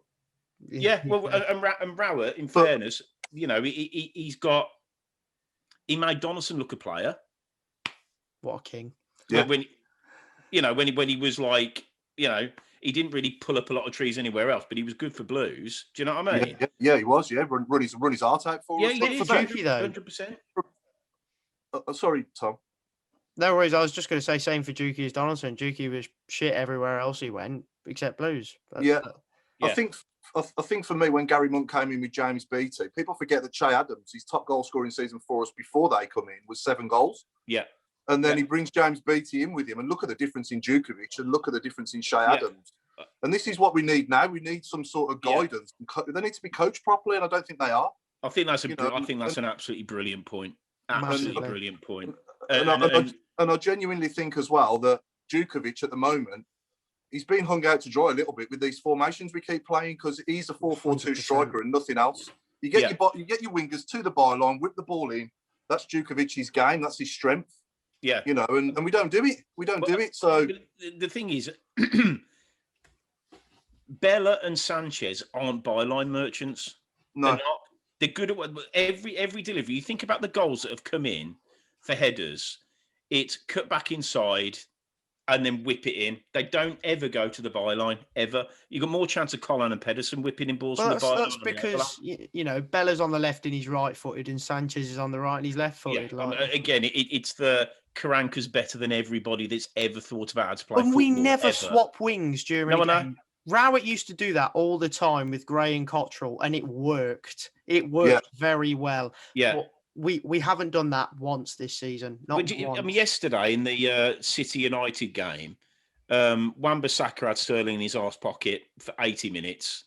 Yeah, well, and Rowett, in fairness, he made Donaldson look a player. What a king. Yeah. When he was like, he didn't really pull up a lot of trees anywhere else, but he was good for Blues. Do you know what I mean? Yeah, he was. Yeah, run his heart out for us. Yeah, he did, though. 100%. Sorry, Tom. No worries. I was just going to say same for Juki as Donaldson. Juki was shit everywhere else he went except Blues. Yeah. Yeah. I think for me, when Gary Monk came in with James Beattie, people forget that Che Adams, his top goal scorer in season for us before they come in, was 7 goals. Yeah. And then he brings James Beattie in with him, and look at the difference in Djukovic, and look at the difference in Che Adams. And this is what we need now. We need some sort of guidance. They need to be coached properly, and I don't think they are. I think that's an absolutely brilliant point. Absolutely brilliant point. And I genuinely think as well that Djukovic at the moment, he's been hung out to dry a little bit with these formations we keep playing, because he's a 4-4-2 striker and nothing else. You get your wingers to the byline, whip the ball in. That's Djukovic's game. That's his strength. Yeah, and we don't do it. We don't do it. So the thing is, Bella and Sanchez aren't byline merchants. No, they're not. They're good at every delivery. You think about the goals that have come in for headers. It's cut back inside and then whip it in. They don't ever go to the byline, ever. You've got more chance of Colin and Pedersen whipping in balls from the byline. That's because, Bella's on the left and he's right-footed, and Sanchez is on the right and he's left-footed. Yeah. Again, it's the Karanka's better than everybody that's ever thought about how to play football. And we never swap wings during the game. Rowett used to do that all the time with Gray and Cottrell, and it worked. It worked very well. Yeah. But we haven't done that once this season. Not once. I mean, yesterday in the City United game, Wan-Bissaka had Sterling in his arse pocket for 80 minutes,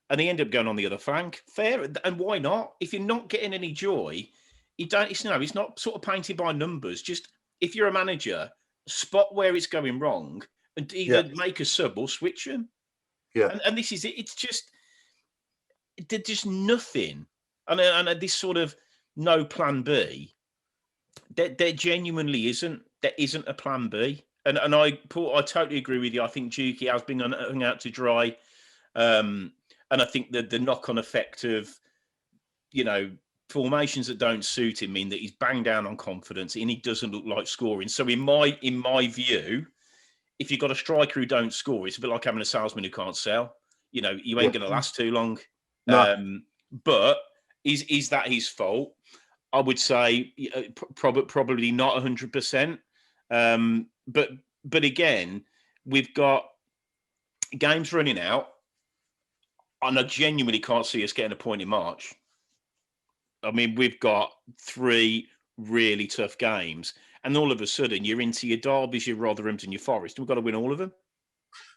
and he ended up going on the other flank. Fair, and why not? If you're not getting any joy, it's not sort of painted by numbers. Just if you're a manager, spot where it's going wrong and either make a sub or switch them. Yeah, and this is it. It's just there's just nothing, and this sort of no plan B. There genuinely isn't. There isn't a plan B, and I totally agree with you. I think Juki has been hung out to dry, and I think that the knock-on effect of formations that don't suit him mean that he's banged down on confidence and he doesn't look like scoring. So in my view, if you've got a striker who don't score, it's a bit like having a salesman who can't sell. You ain't going to last too long. No. But is that his fault? I would say probably not 100%. But again, we've got games running out, and I genuinely can't see us getting a point in March. I mean, we've got 3 really tough games, and all of a sudden you're into your Derbys, your Rotherhams, and your Forest, and we've got to win all of them.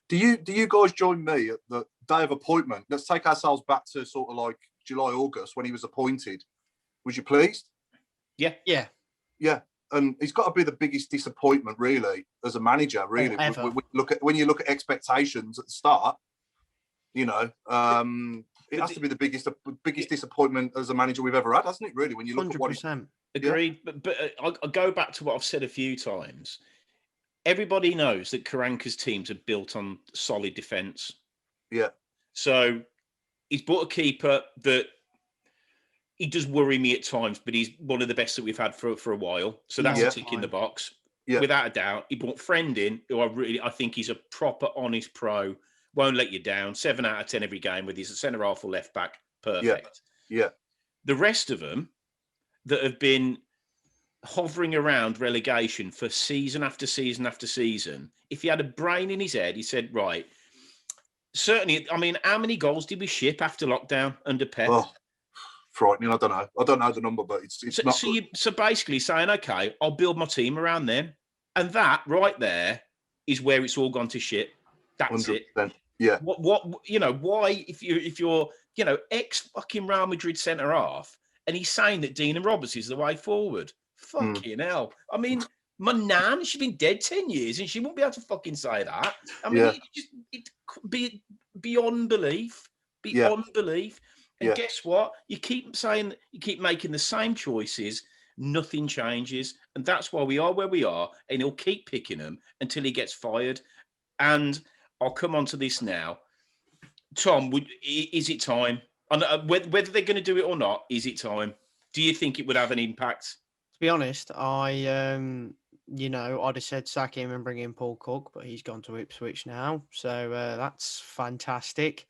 Do you guys join me at the day of appointment? Let's take ourselves back to sort of like July, August when he was appointed. Was you pleased? Yeah. And he's got to be the biggest disappointment, really, as a manager. Really, when you look at expectations at the start, it has to be the biggest disappointment as a manager we've ever had, hasn't it? Really, when you look 100%. At what. Agreed, but I go back to what I've said a few times. Everybody knows that Karanka's teams are built on solid defence. Yeah. So he's bought a keeper that he does worry me at times, but he's one of the best that we've had for a while. So that's a tick in the box. Yeah. Without a doubt. He brought Friend in, who I think he's a proper, honest pro. Won't let you down. 7 out of 10 every game, whether he's a centre half or left back. Perfect. Yeah. The rest of them that have been hovering around relegation for season after season after season, if he had a brain in his head, he said, right, certainly, I mean, how many goals did we ship after lockdown under Pep? Oh, frightening. I don't know the number, but it's not good. So basically saying, okay, I'll build my team around them. And that right there is where it's all gone to shit. That's 100%. It. Yeah. Why, if you're ex fucking Real Madrid centre half, and he's saying that Dean and Roberts is the way forward. Fucking hell. I mean, my nan, she's been dead 10 years and she won't be able to fucking say that. I mean, it be beyond belief. Beyond belief. And guess what? You keep saying, you keep making the same choices, nothing changes. And that's why we are where we are. And he'll keep picking them until he gets fired. And I'll come on to this now. Tom, is it time? And whether they're going to do it or not, is it time? Do you think it would have an impact? To be honest, I'd have said sack him and bring in Paul Cook, but he's gone to Ipswich now. So that's fantastic.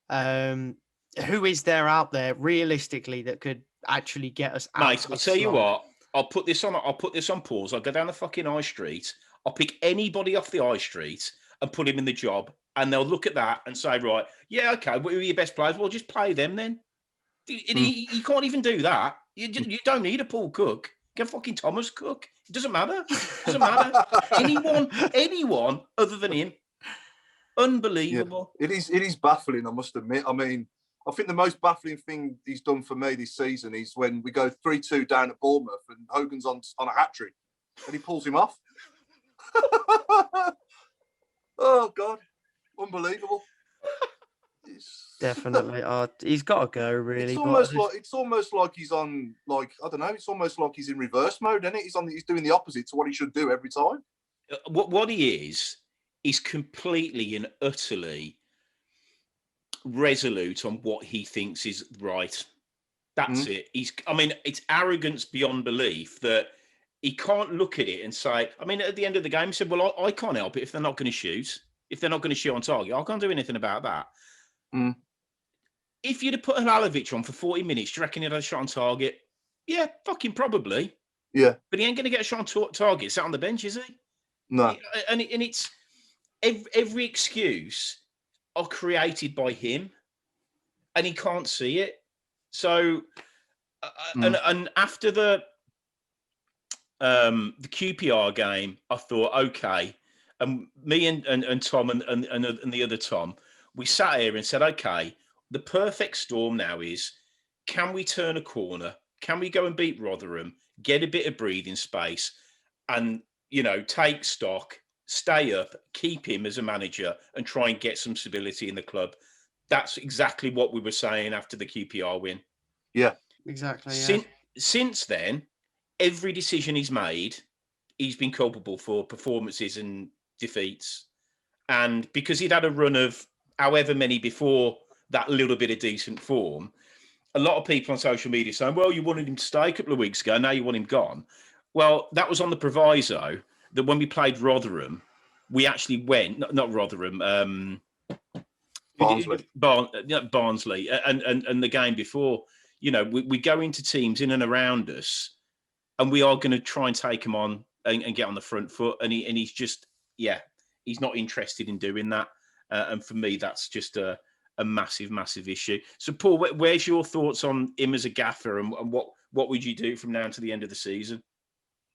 Who is there out there realistically that could actually get us out? Mate, I'll tell you what, I'll put this on pause. I'll go down the fucking high street. I'll pick anybody off the high street and put him in the job. And they'll look at that and say, right, yeah, okay, what are your best players? Well, just play them then. You can't even do that. You don't need a Paul Cook. Get fucking Thomas Cook. It doesn't matter. Anyone other than him. Unbelievable. Yeah, it is baffling, I must admit. I mean, I think the most baffling thing he's done for me this season is when we go 3-2 down at Bournemouth and Hogan's on a hat-trick and he pulls him off. Oh, God. Unbelievable. Definitely. He's got to go, really. It's almost like he's on, like, I don't know, it's almost like he's in reverse mode, isn't it? He's doing the opposite to what he should do every time. What he is completely and utterly resolute on what he thinks is right. That's it. It's arrogance beyond belief that he can't look at it and say, I mean, at the end of the game, he said, well, I can't help it if they're not going to shoot. If they're not going to shoot on target, I can't do anything about that. If you'd have put Halalovic on for 40 minutes, do you reckon he'd have a shot on target? Yeah, fucking probably. Yeah. But he ain't going to get a shot on target sat on the bench, is he? No. And it's every excuse are created by him and he can't see it. So, and after the QPR game, I thought, okay, me and Tom and the other Tom, we sat here and said, okay, the perfect storm now is, can we turn a corner? Can we go and beat Rotherham, get a bit of breathing space and, take stock, stay up, keep him as a manager and try and get some stability in the club? That's exactly what we were saying after the QPR win. Yeah, exactly. Yeah. Since then, every decision he's made, he's been culpable for performances and defeats. And because he'd had a run of however many before that little bit of decent form, a lot of people on social media saying, well, you wanted him to stay a couple of weeks ago, now you want him gone. Well, that was on the proviso that when we played Rotherham, we actually went, not Rotherham, Barnsley. Barnsley, and the game before, we go into teams in and around us and we are going to try and take him on and get on the front foot. And he's just, he's not interested in doing that. And for me, that's just a massive, massive issue. So, Paul, where's your thoughts on him as a gaffer and what would you do from now to the end of the season?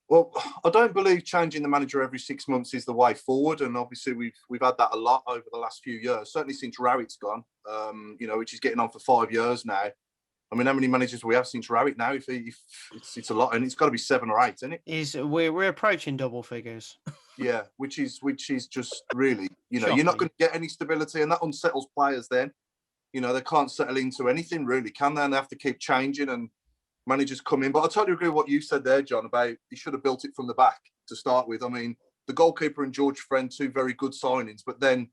Well, I don't believe changing the manager every 6 months is the way forward. And obviously, we've had that a lot over the last few years, certainly since Rowett's gone, which is getting on for 5 years now. I mean, how many managers we have since Rowett now? If it's a lot, and it's got to be 7 or 8, isn't it? We're approaching double figures. Yeah, which is just really, shocking. You're not going to get any stability, and that unsettles players. Then, they can't settle into anything really, can they? And they have to keep changing, and managers come in. But I totally agree with what you said there, John, about he should have built it from the back to start with. I mean, the goalkeeper and George Friend, 2 very good signings, but then,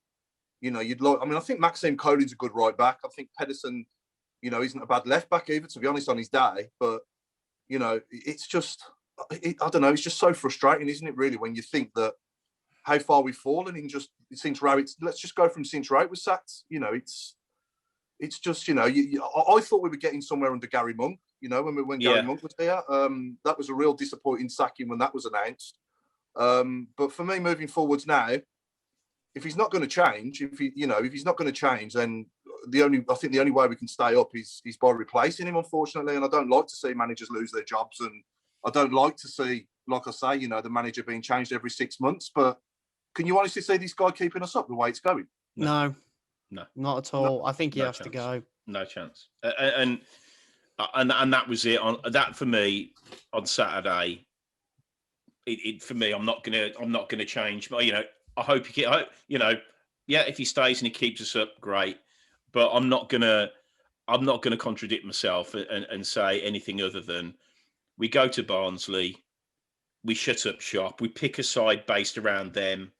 I think Maxime Colin's a good right back. I think Pedersen, isn't a bad left back either, to be honest, on his day. But, it's just, I don't know, it's just so frustrating, isn't it, really, when you think that how far we've fallen in just since Rowett. Let's just go from since Rowett was sacked. It's just, I thought we were getting somewhere under Gary Monk, when Gary Monk was here. That was a real disappointing sacking when that was announced. But for me, moving forwards now, if he's not going to change, if he's not going to change, then I think the only way we can stay up is by replacing him, unfortunately. And I don't like to see managers lose their jobs, and I don't like to see, like I say, the manager being changed every 6 months. But can you honestly see this guy keeping us up the way it's going? No, not at all. I think he has to go. No chance. And that was it. On that for me on Saturday. It for me, I'm not gonna change. But I hope if he stays and he keeps us up, great. But I'm not gonna contradict myself and say anything other than we go to Barnsley, we shut up shop, we pick a side based around them.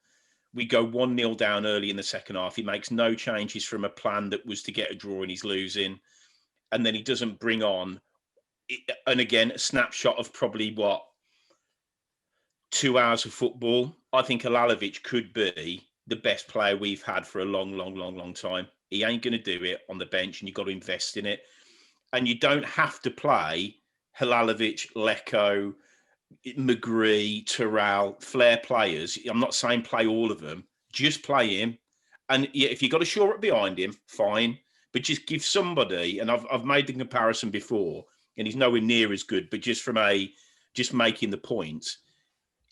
We go 1-0 down early in the second half. He makes no changes from a plan that was to get a draw and he's losing. And then he doesn't bring on, and again, a snapshot of probably 2 hours of football. I think Halalovic could be the best player we've had for a long, long, long, long time. He ain't going to do it on the bench, and you've got to invest in it. And you don't have to play Halalovic, Leko, McGree, Terrell, flair players. I'm not saying play all of them. Just play him. And yeah, if you've got a shore up behind him, fine. But just give somebody, and I've made the comparison before, and he's nowhere near as good, but just just making the point,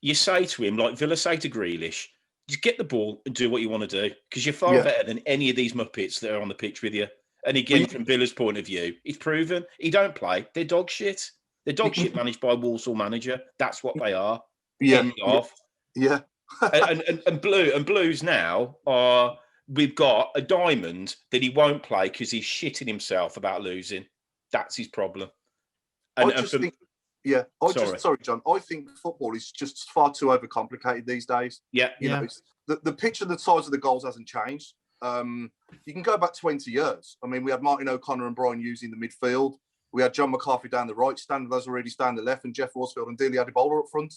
you say to him, like Villa say to Grealish, just get the ball and do what you want to do, because you're far better than any of these Muppets that are on the pitch with you. And again, from Villa's point of view, it's proven he don't play. They're dog shit. They're dog shit managed by a Walsall manager. That's what they are. Yeah. End of. Yeah. and Blues now are. We've got a diamond that he won't play because he's shitting himself about losing. That's his problem. Sorry, John. I think football is just far too overcomplicated these days. Yeah. You know, the pitch and the size of the goals hasn't changed. You can go back 20 years. I mean, we had Martin O'Connor and Brian Hughes in the midfield. We had John McCarthy down the right, Stan Lazaridis down the left, and Jeff Horsfield and Dealey Adebola up front.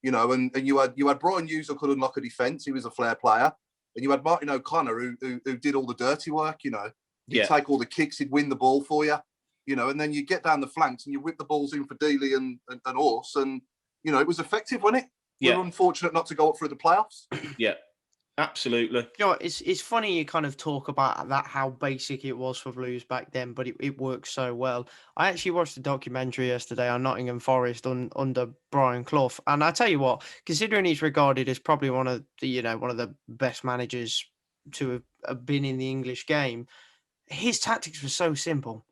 You know, and you had Brian Hughes who could unlock a defence. He was a flair player. And you had Martin O'Connor who did all the dirty work, you know. He'd take all the kicks, he'd win the ball for you, you know, and then you get down the flanks and you whip the balls in for Dealey and Horse. And, you know, it was effective, wasn't it? We were unfortunate not to go up through the playoffs. Yeah, absolutely. You know, it's funny you kind of talk about that, how basic it was for Blues back then, but it works so well. I actually watched a documentary yesterday on Nottingham Forest under Brian Clough, and I tell you what, considering he's regarded as probably one of the best managers to have been in the English game, his tactics were so simple.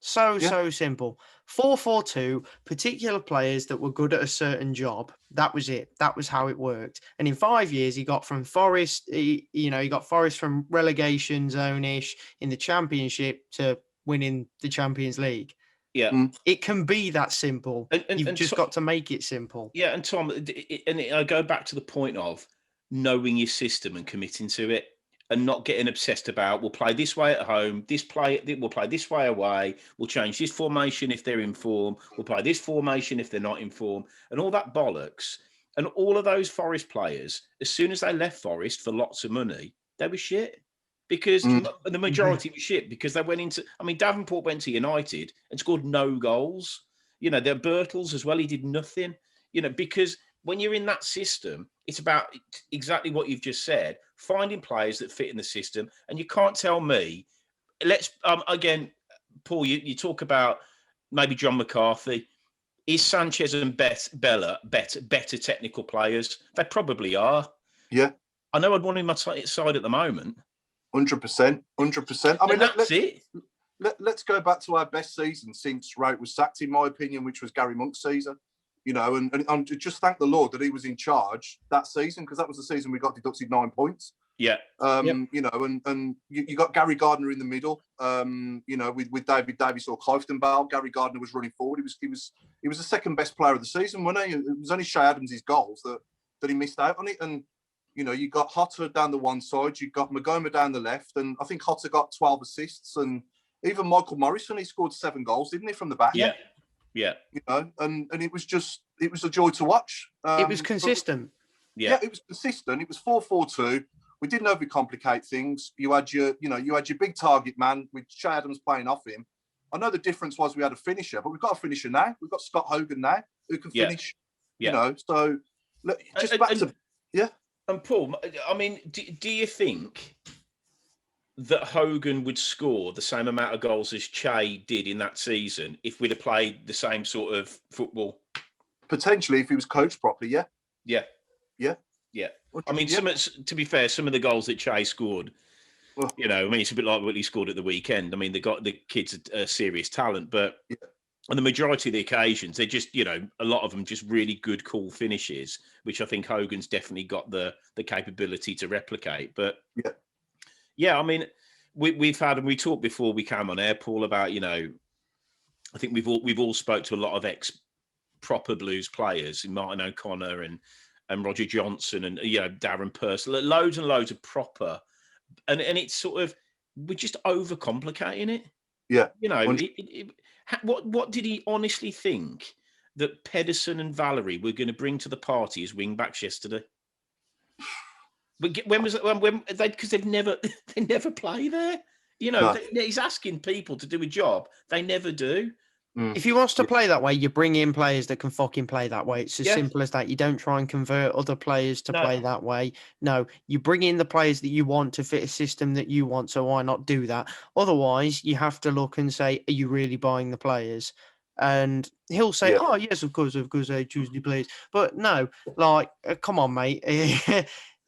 So simple. 4-4-2, particular players that were good at a certain job. That was it. That was how it worked. And in 5 years, he got from Forest, he got Forest from relegation zone-ish in the Championship to winning the Champions League. Yeah. It can be that simple. You've just got to make it simple. Yeah, and Tom, I go back to the point of knowing your system and committing to it. And not getting obsessed about, we'll play this way at home, we'll play this way away, we'll change this formation if they're in form, we'll play this formation if they're not in form, and all that bollocks. And all of those Forest players, as soon as they left Forest for lots of money, they were shit. Because the majority was shit, because they went into, I mean, Davenport went to United and scored no goals. You know, their Birtles as well, he did nothing. You know, because when you're in that system, it's about exactly what you've just said, finding players that fit in the system. And you can't tell me, again, Paul, you talk about maybe John McCarthy. Is Sanchez and Bella better technical players? They probably are. Yeah. I know I'd want him on my side at the moment. 100%. I mean, let's go back to our best season since Wright was sacked, in my opinion, which was Gary Monk's season. You know, and just thank the Lord that he was in charge that season, because that was the season we got deducted 9 points. Yeah. You know, and you got Gary Gardner in the middle. You know, with David Davies or Cliftonvale, Gary Gardner was running forward. He was the second best player of the season, wasn't he? It was only Shay Adams' goals that he missed out on it. And you know, you got Hotter down the one side, you got Magoma down the left, and I think Hotter got 12 assists, and even Michael Morrison, he scored 7 goals, didn't he, from the back? Yeah. Yeah. You know, and it was a joy to watch. It was consistent. Yeah, it was consistent. It was 4-4-2. We didn't overcomplicate things. You had your big target man with Shay Adams playing off him. I know the difference was we had a finisher, but we've got a finisher now. We've got Scott Hogan now who can finish. Yeah. You know, so just back to. And Paul, I mean, do you think that Hogan would score the same amount of goals as Che did in that season if we'd have played the same sort of football? Potentially, if he was coached properly, yeah. I mean, to be fair, some of the goals that Che scored, you know, I mean, it's a bit like what he scored at the weekend. I mean, the kids are serious talent, but on the majority of the occasions, they're just, you know, a lot of them just really good, cool finishes, which I think Hogan's definitely got the capability to replicate. But I mean, we've had, and we talked before we came on air, Paul, about, you know, I think we've all spoke to a lot of ex-proper Blues players, Martin O'Connor and Roger Johnson and, you know, Darren Purcell, loads and loads of proper, and it's sort of, we're just overcomplicating it. Yeah. You know, what did he honestly think that Pedersen and Valerie were going to bring to the party as wing backs yesterday? When was it? When they, because they never play there. You know, he's asking people to do a job they never do. If he wants to play that way, you bring in players that can fucking play that way. It's as simple as that. You don't try and convert other players to play that way. No, you bring in the players that you want to fit a system that you want. So why not do that? Otherwise, you have to look and say, are you really buying the players? And he'll say, oh, yes, of course, I choose the players. But no, like, come on, mate.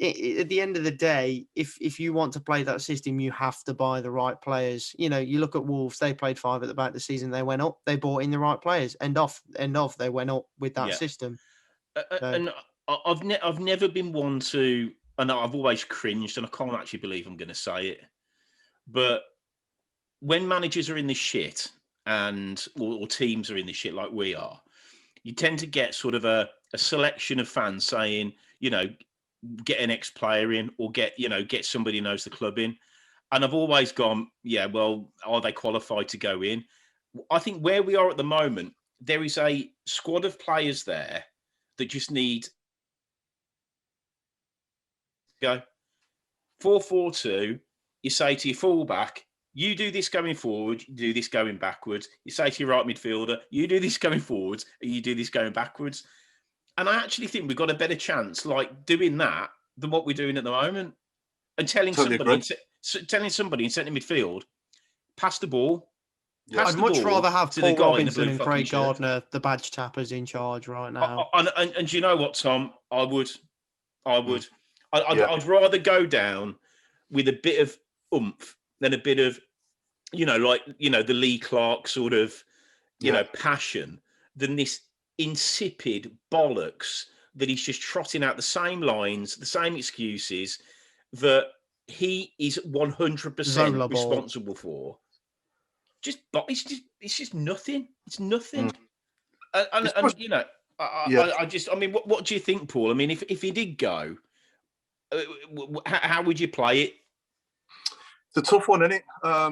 At the end of the day, if you want to play that system, you have to buy the right players. You know, you look at Wolves; they played 5 at the back of the season. They went up. They bought in the right players. End of. They went up with that system. And I've never been one to, and I've always cringed, and I can't actually believe I'm going to say it, but when managers are in the shit or teams are in the shit like we are, you tend to get sort of a selection of fans saying, you know, get an ex-player in or get somebody who knows the club in. And I've always gone, yeah, well, are they qualified to go in? I think where we are at the moment, there is a squad of players there that just need go 4-4-2. You say to your fullback, you do this going forward, you do this going backwards. You say to your right midfielder, you do this going forwards, and you do this going backwards. And I actually think we've got a better chance, like doing that, than what we're doing at the moment. And telling somebody in centre midfield, pass the ball. I'd much rather have Paul Robinson and Craig Gardner, the badge tappers, in charge right now. And you know what, Tom? I would. I'd rather go down with a bit of oomph than a bit of, the Lee Clark sort of, passion than this insipid bollocks that he's just trotting out the same lines, the same excuses that he is 100% responsible for. It's just nothing. It's nothing. What do you think, Paul? I mean, if he did go, how would you play it? It's a tough one, isn't it? I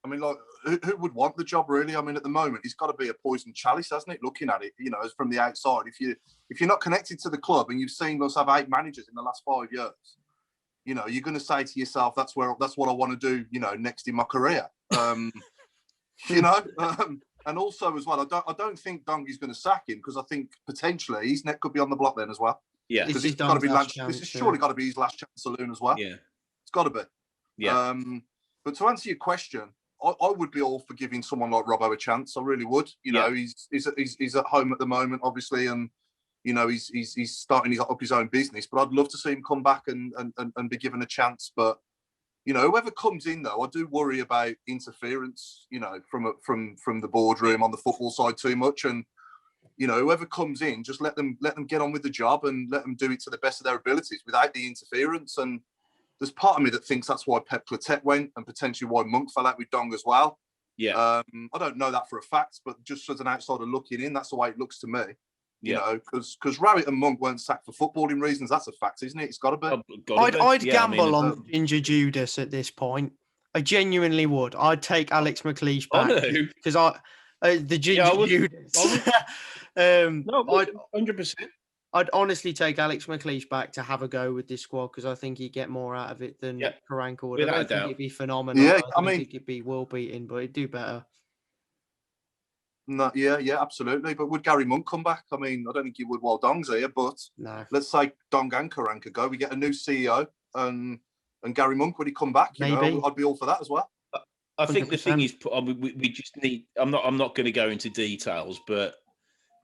mean, like, who would want the job, really? I mean, at the moment, it's got to be a poison chalice, hasn't it? Looking at it, from the outside, if you're not connected to the club and you've seen us have 8 managers in the last 5 years, you're going to say to yourself, that's what I want to do, next in my career. And also as well, I don't think Dongy's going to sack him, because I think potentially his neck could be on the block then as well. Yeah, because it's got to be this is surely got to be his last chance saloon as well. Yeah, it's got to be. Yeah. But to answer your question, I would be all for giving someone like Robbo a chance. I really would. He's at home at the moment, obviously, and he's starting up his own business. But I'd love to see him come back and be given a chance. But whoever comes in, though, I do worry about interference. From the boardroom on the football side too much, and whoever comes in, just let them get on with the job and let them do it to the best of their abilities without the interference. And there's part of me that thinks that's why Pep Clotet went, and potentially why Monk fell out with Dong as well. Yeah. I don't know that for a fact, but just as an outsider looking in, that's the way it looks to me. Because Rowett and Monk weren't sacked for footballing reasons. That's a fact, isn't it? It's got to be. I'd gamble on Ginger Judas at this point. I genuinely would. I'd take Alex McLeish back because the Ginger Judas. No, 100%. I'd honestly take Alex McLeish back to have a go with this squad, because I think he'd get more out of it than Karanka would. I don't think it'd be phenomenal. Yeah, I think it'd be world beating, but it'd do better. No, yeah, absolutely. But would Gary Monk come back? I mean, I don't think he would while Dong's here, but no. Let's say Dong and Karanka go. We get a new CEO and Gary Monk, would he come back? Maybe. I'd be all for that as well. I think 100%. The thing is, we just need. I'm not going to go into details, but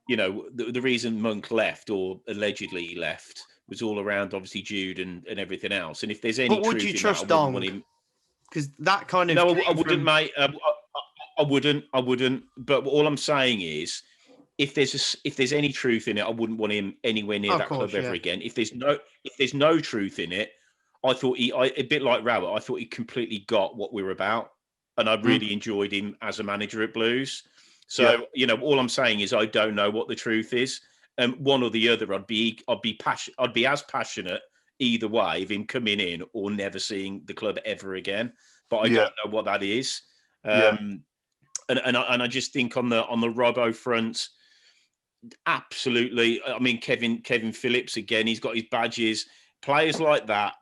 the reason Monk left, or allegedly he left, was all around obviously Jude and everything else. And if there's any, but would you trust Dong? Because that kind of I wouldn't, mate. I wouldn't. But all I'm saying is, if there's any truth in it, I wouldn't want him anywhere near that club ever again. If there's no truth in it, I thought a bit like Rowett, I thought he completely got what we were about, and I really enjoyed him as a manager at Blues. So all I'm saying is I don't know what the truth is. One or the other, I'd be as passionate either way of him coming in or never seeing the club ever again. But I don't know what that is. And I just think on the Robbo front, absolutely. I mean, Kevin Phillips again. He's got his badges. Players like that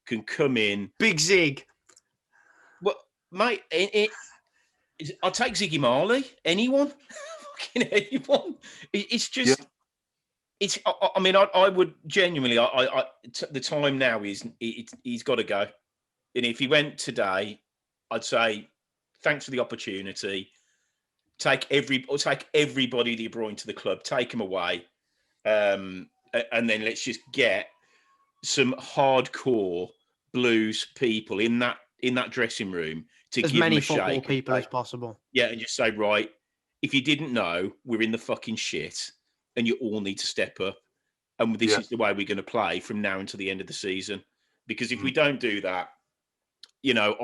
can come in. Big Zig. Well, mate, I'll take Ziggy Marley. Anyone, fucking anyone. It's just. Yeah. It's. I mean, I would genuinely. The time now is. He's got to go. And if he went today, I'd say, thanks for the opportunity. Take everybody that you brought into the club. Take them away, and then let's just get some hardcore Blues people in that dressing room to As give many them a football shake. people as possible. Yeah, and just say, right, if you didn't know, we're in the fucking shit, and you all need to step up. And this is the way we're going to play from now until the end of the season. Because if we don't do that, you know,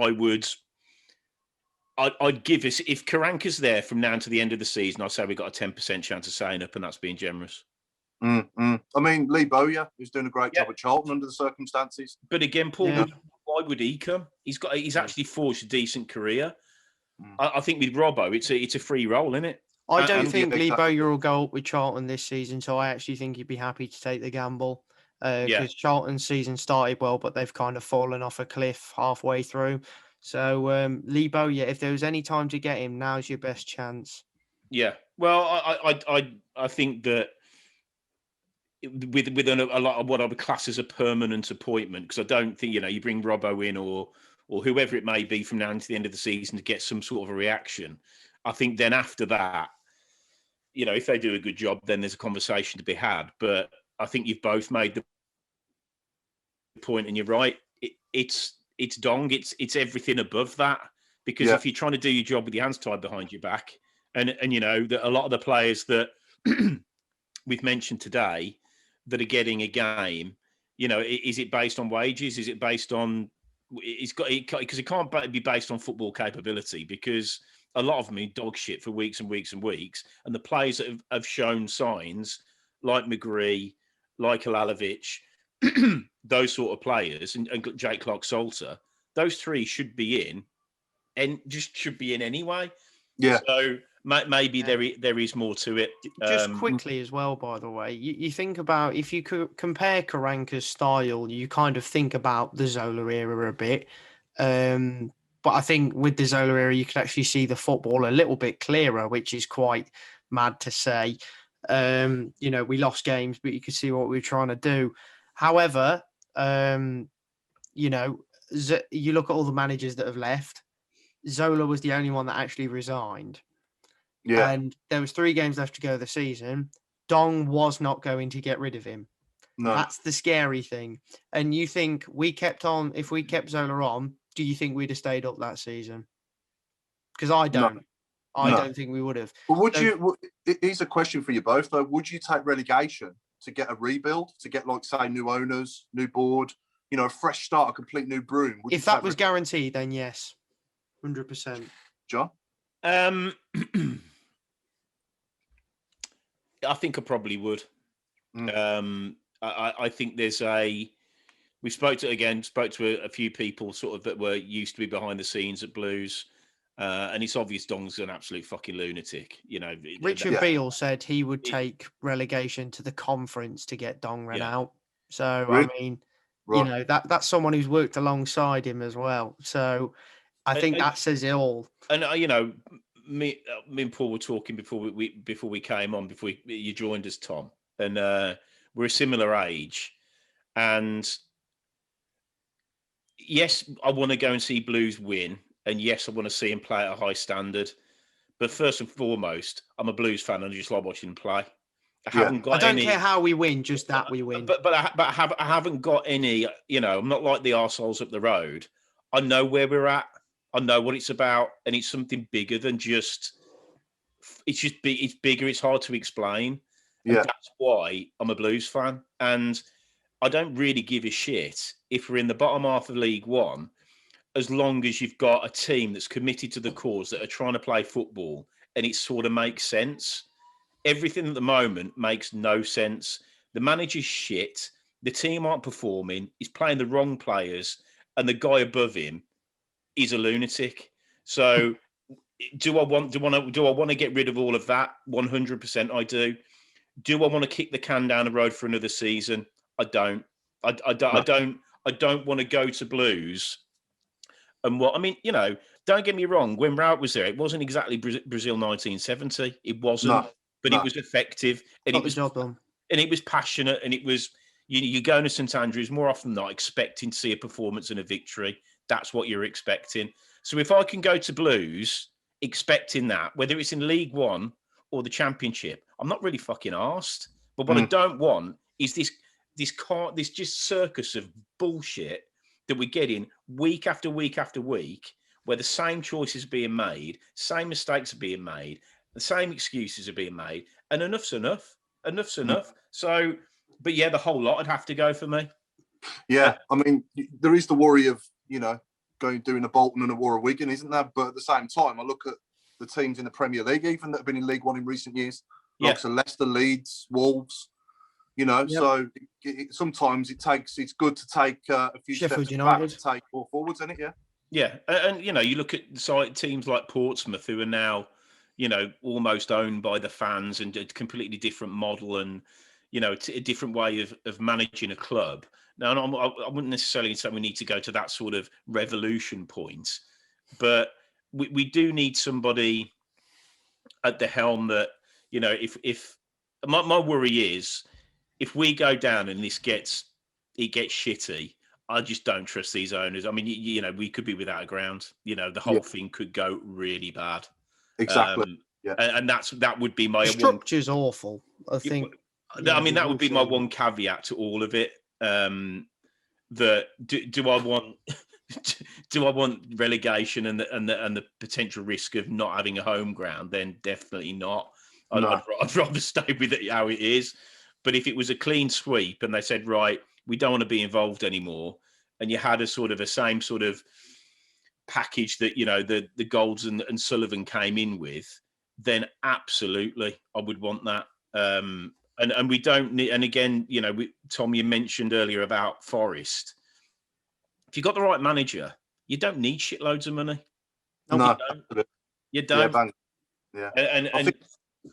I'd give us, if Karanka's there from now to the end of the season, I'd say we've got a 10% chance of staying up, and that's being generous. I mean, Lee Bowyer is doing a great job at Charlton under the circumstances. But again, Paul, why would he come? He's actually forged a decent career. I think with Robbo, it's a free roll, isn't it? I don't think Lee Bowyer will go up with Charlton this season, so I actually think he'd be happy to take the gamble. Because Charlton's season started well, but they've kind of fallen off a cliff halfway through. So Lee Bowyer, if there was any time to get him, now's your best chance. Yeah. Well, I think that with a lot of what I would class as a permanent appointment, because I don't think, you know, you bring Robbo in or whoever it may be from now to the end of the season to get some sort of a reaction. I think then after that, you know, if they do a good job, then there's a conversation to be had. But I think you've both made the point, and you're right. It's Dong. It's everything above that. Because if you're trying to do your job with your hands tied behind your back, and you know that a lot of the players that we've mentioned today that are getting a game, you know, is it based on wages? Is it based on? Because it can't be based on football capability, because a lot of them are dog shit for weeks and weeks and weeks. And the players that have shown signs, like McGree, like Alalovic, those sort of players, and Jake Clark-Salter, those three should be in, and just should be in anyway. Yeah. So maybe there is more to it. Just quickly as well, by the way, you think about, if you could compare Karanka's style, you kind of think about the Zola era a bit. But I think with the Zola era, you could actually see the football a little bit clearer, which is quite mad to say. You know, we lost games, but you could see what we were trying to do. However, you know, you look at all the managers that have left. Zola was the only one that actually resigned. Yeah. And there was 3 games left to go this season. Dong was not going to get rid of him. No. That's the scary thing. And you think if we kept Zola on, do you think we'd have stayed up that season? Because I don't. No. I don't think we would have. But here's a question for you both, though. Would you take relegation to get a rebuild, to get, like, say, new owners, new board, you know, a fresh start, a complete new broom? If that was guaranteed, then yes, 100%. John? I think I probably would. I think there's we spoke to a few people sort of that were used to be behind the scenes at Blues, and it's obvious Dong's an absolute fucking lunatic. You know, Richard Beale said he would take relegation to the conference to get Dongren out. So really? I mean, you know, that's someone who's worked alongside him as well. So I think that says it all. And you know, me and Paul were talking before we came on, before you joined us, Tom, and we're a similar age. And yes, I want to go and see Blues win, and yes, I want to see him play at a high standard. But first and foremost, I'm a Blues fan, and I just like watching him play. I don't care how we win, just that we win. But I haven't got any. You know, I'm not like the arseholes up the road. I know where we're at. I know what it's about, and it's something bigger than just. It's just big. It's bigger. It's hard to explain. And that's why I'm a Blues fan, and I don't really give a shit if we're in the bottom half of League One, as long as you've got a team that's committed to the cause, that are trying to play football, and it sort of makes sense. Everything at the moment makes no sense. The manager's shit. The team aren't performing. He's playing the wrong players, and the guy above him is a lunatic. So, do I want to get rid of all of that? 100%, I do. Do I want to kick the can down the road for another season? I don't. I don't want to go to Blues And what I mean, don't get me wrong. When Rowett was there, it wasn't exactly Brazil 1970. It wasn't, but it was effective, and Got the job done. And it was passionate, and it was. You go to St Andrews more often than not, expecting to see a performance and a victory. That's what you're expecting. So if I can go to Blues expecting that, whether it's in League One or the Championship, I'm not really fucking arsed. But what I don't want is this just circus of bullshit that we're getting week after week after week, where the same choices are being made, same mistakes are being made, the same excuses are being made, and enough's enough. Enough's enough. So, but yeah, the whole lot would have to go for me. Yeah, I mean, there is the worry of, doing a Bolton and a Warren Wigan, isn't there? But at the same time, I look at the teams in the Premier League, even that have been in League One in recent years, like Leicester, Leeds, Wolves, so sometimes it's good to take a few Sheffield steps United. back to take more forwards, isn't it? Yeah. Yeah, and you look at teams like Portsmouth, who are now, almost owned by the fans, and a completely different model, and a different way of managing a club. Now, I wouldn't necessarily say we need to go to that sort of revolution point, but we do need somebody at the helm that, if my worry is, if we go down and it gets shitty, I just don't trust these owners. I mean, we could be without a ground. The whole thing could go really bad. Exactly. And that would be my the structure's awful. I think. I mean, that would be my one caveat to all of it. That do I want do I want relegation and the potential risk of not having a home ground? Then definitely not. I'd rather stay with it how it is. But if it was a clean sweep and they said, right, we don't want to be involved anymore, and you had a same sort of package that the Golds and Sullivan came in with, then absolutely I would want that. And we don't need. And again, Tom, you mentioned earlier about Forest. If you've got the right manager, you don't need shitloads of money. No, you don't. Yeah. And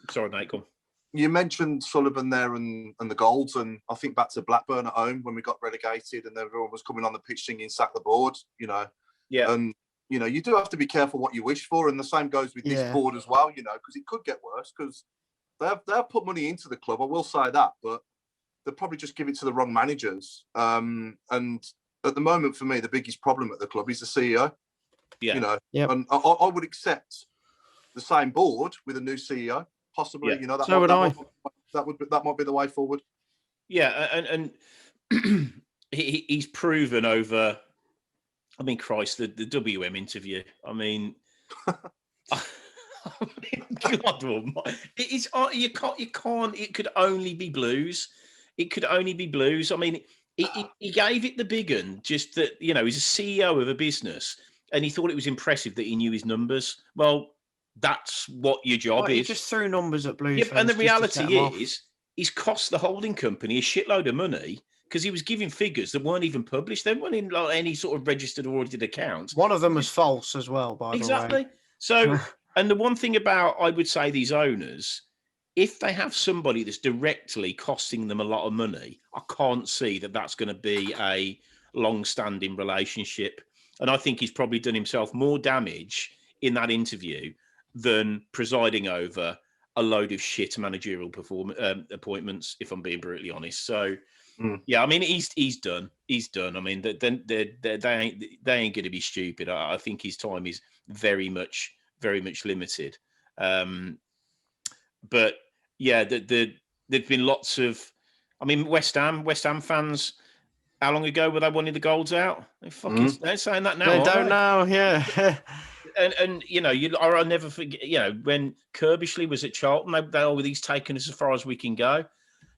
sorry, mate, go on. You mentioned Sullivan there and the Golds, and I think back to Blackburn at home when we got relegated and everyone was coming on the pitch singing "Sack the Board," Yeah. And you do have to be careful what you wish for, and the same goes with this board as well. Because it could get worse because they've put money into the club. I will say that, but they'll probably just give it to the wrong managers. And at the moment, for me, the biggest problem at the club is the CEO. Yeah. And I would accept the same board with a new CEO. Possibly, that might be the way forward. Yeah, and he's proven over. I mean, Christ, the WM interview. I mean, God Almighty, it is. You can't. It could only be Blues. It could only be Blues. I mean, he gave it the big un. Just that he's a CEO of a business, and he thought it was impressive that he knew his numbers. Well, that's what your job is. He just threw numbers at Blues. Yeah, and the reality is, he's cost the holding company a shitload of money because he was giving figures that weren't even published. They weren't in any sort of registered or audited accounts. One of them was false as well, by the way. Exactly. So, and the one thing about, I would say, these owners, if they have somebody that's directly costing them a lot of money, I can't see that that's going to be a long-standing relationship. And I think he's probably done himself more damage in that interview than presiding over a load of shit managerial appointments, if I'm being brutally honest. So, yeah, I mean, he's done. He's done. I mean, they ain't going to be stupid. I think his time is very much limited. But yeah, there've been lots of. I mean, West Ham fans. How long ago were they wanting the Golds out? They're saying that now. They don't know. Yeah. And I'll never forget. When Kirbishley was at Charlton, he's taken us as far as we can go.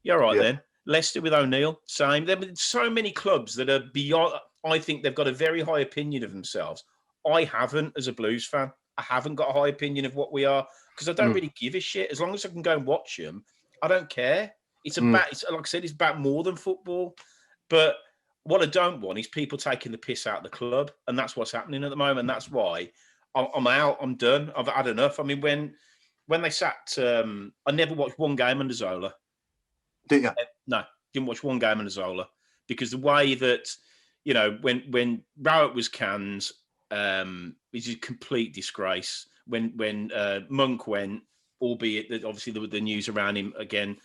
Yeah, right then. Leicester with O'Neill, same. There have been so many clubs that are beyond. I think they've got a very high opinion of themselves. I haven't, as a Blues fan. I haven't got a high opinion of what we are because I don't really give a shit. As long as I can go and watch them, I don't care. It's like I said, it's about more than football. But what I don't want is people taking the piss out of the club, and that's what's happening at the moment. And that's why I'm out. I'm done. I've had enough. I mean, when they sacked, I never watched one game under Zola. Didn't you? No, didn't watch one game under Zola because the way that when Rowett was canned, is a complete disgrace. When Monk went, albeit that obviously there was the news around him again,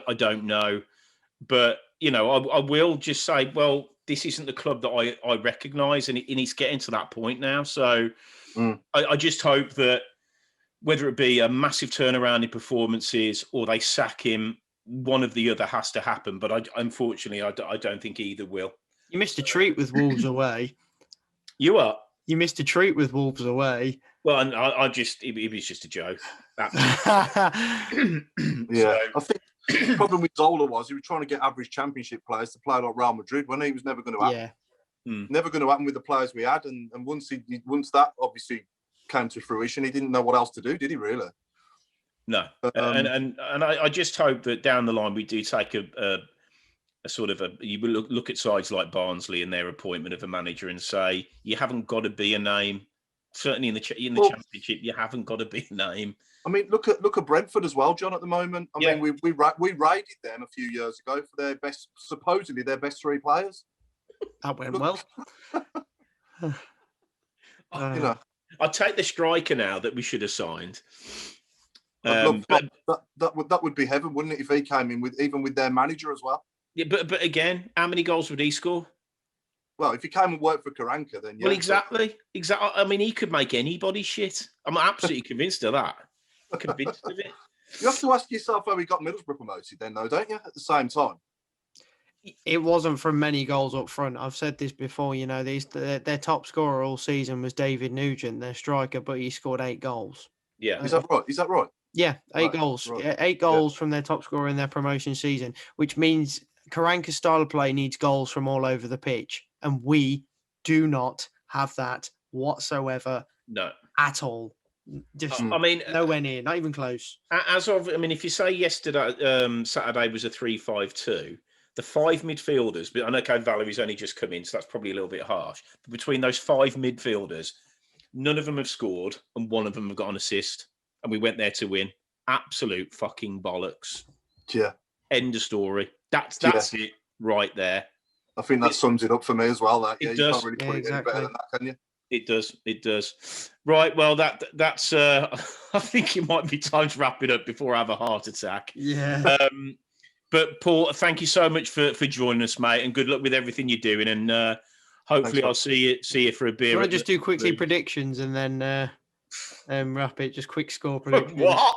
I don't know. But, you know, I will just say, well, this isn't the club that I recognise, and it's getting to that point now. So I just hope that whether it be a massive turnaround in performances or they sack him, one of the other has to happen. But unfortunately, I don't think either will. You missed a treat with Wolves away. You are? You missed a treat with Wolves away. Well, and it was just a joke. Yeah, So, I think the problem with Zola was he was trying to get average championship players to play like Real Madrid when he was never going to happen. Yeah. Never going to happen with the players we had. And once that obviously came to fruition, he didn't know what else to do, did he really? No. And I just hope that down the line we do take a sort of you look at sides like Barnsley and their appointment of a manager and say, you haven't got to be a name. Certainly in the Championship, you haven't got to be a name. I mean, look at Brentford as well, John. At the moment, I mean, we raided them a few years ago for supposedly their best three players. That went well. You know, I'd take the striker now that we should have signed. That would be heaven, wouldn't it? If he came in with their manager as well. Yeah, but again, how many goals would he score? Well, if he came and worked for Karanka, then yeah. Well, exactly. I mean, he could make anybody shit. I'm absolutely convinced of that. Convinced of it. You have to ask yourself how he got Middlesbrough promoted, then, though, don't you? At the same time, it wasn't from many goals up front. I've said this before. You know, their top scorer all season was David Nugent, their striker, but he scored 8 goals. Yeah, is that right? Yeah, 8 goals. Right. Yeah, 8 goals from their top scorer in their promotion season, which means Karanka's style of play needs goals from all over the pitch, and we do not have that whatsoever. No, at all. Just, I mean, nowhere near, not even close. If you say yesterday, Saturday was a 3-5-2, the 5 midfielders, but I know Valery's only just come in, so that's probably a little bit harsh. But between those 5 midfielders, none of them have scored, and one of them have got an assist, and we went there to win. Absolute fucking bollocks. Yeah. End of story. That's it right there. I think that sums it up for me as well. That you can't really put it any better than that, can you? It does. Right, well, that's. I think it might be time to wrap it up before I have a heart attack. Yeah. But Paul, thank you so much for joining us, mate, and good luck with everything you're doing. And hopefully, I'll see you for a beer. You want to just do quickly predictions and then wrap it? Just quick score predictions. What?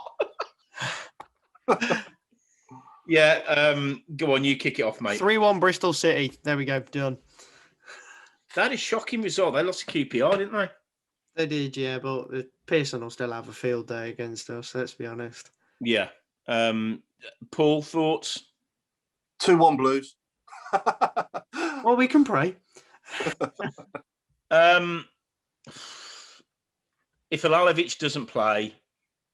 Yeah, go on, you kick it off, mate. 3-1 Bristol City. There we go, done. That is a shocking result. They lost to QPR, didn't they? They did, yeah, but Pearson will still have a field day against us, let's be honest. Yeah. Paul, thoughts? 2-1 Blues. Well, we can pray. If Alalovic doesn't play,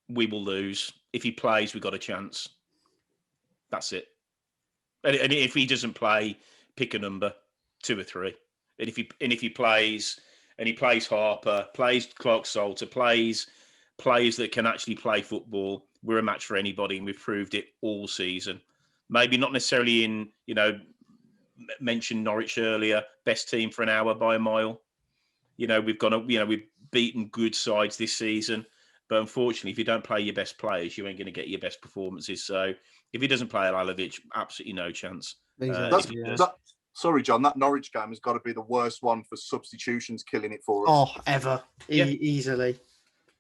we will lose. If he plays, we've got a chance. That's it. And if he doesn't play, pick a number, 2 or 3. And if he plays, and he plays Harper, plays Clark Salter, plays players that can actually play football, we're a match for anybody, and we've proved it all season. Maybe not necessarily in, mentioned Norwich earlier, best team for an hour by a mile. We've beaten good sides this season, but unfortunately, if you don't play your best players, you ain't going to get your best performances. So if he doesn't play Alalovic, absolutely no chance. Sorry, John, that Norwich game has got to be the worst one for substitutions killing it for us. Oh, ever. Easily.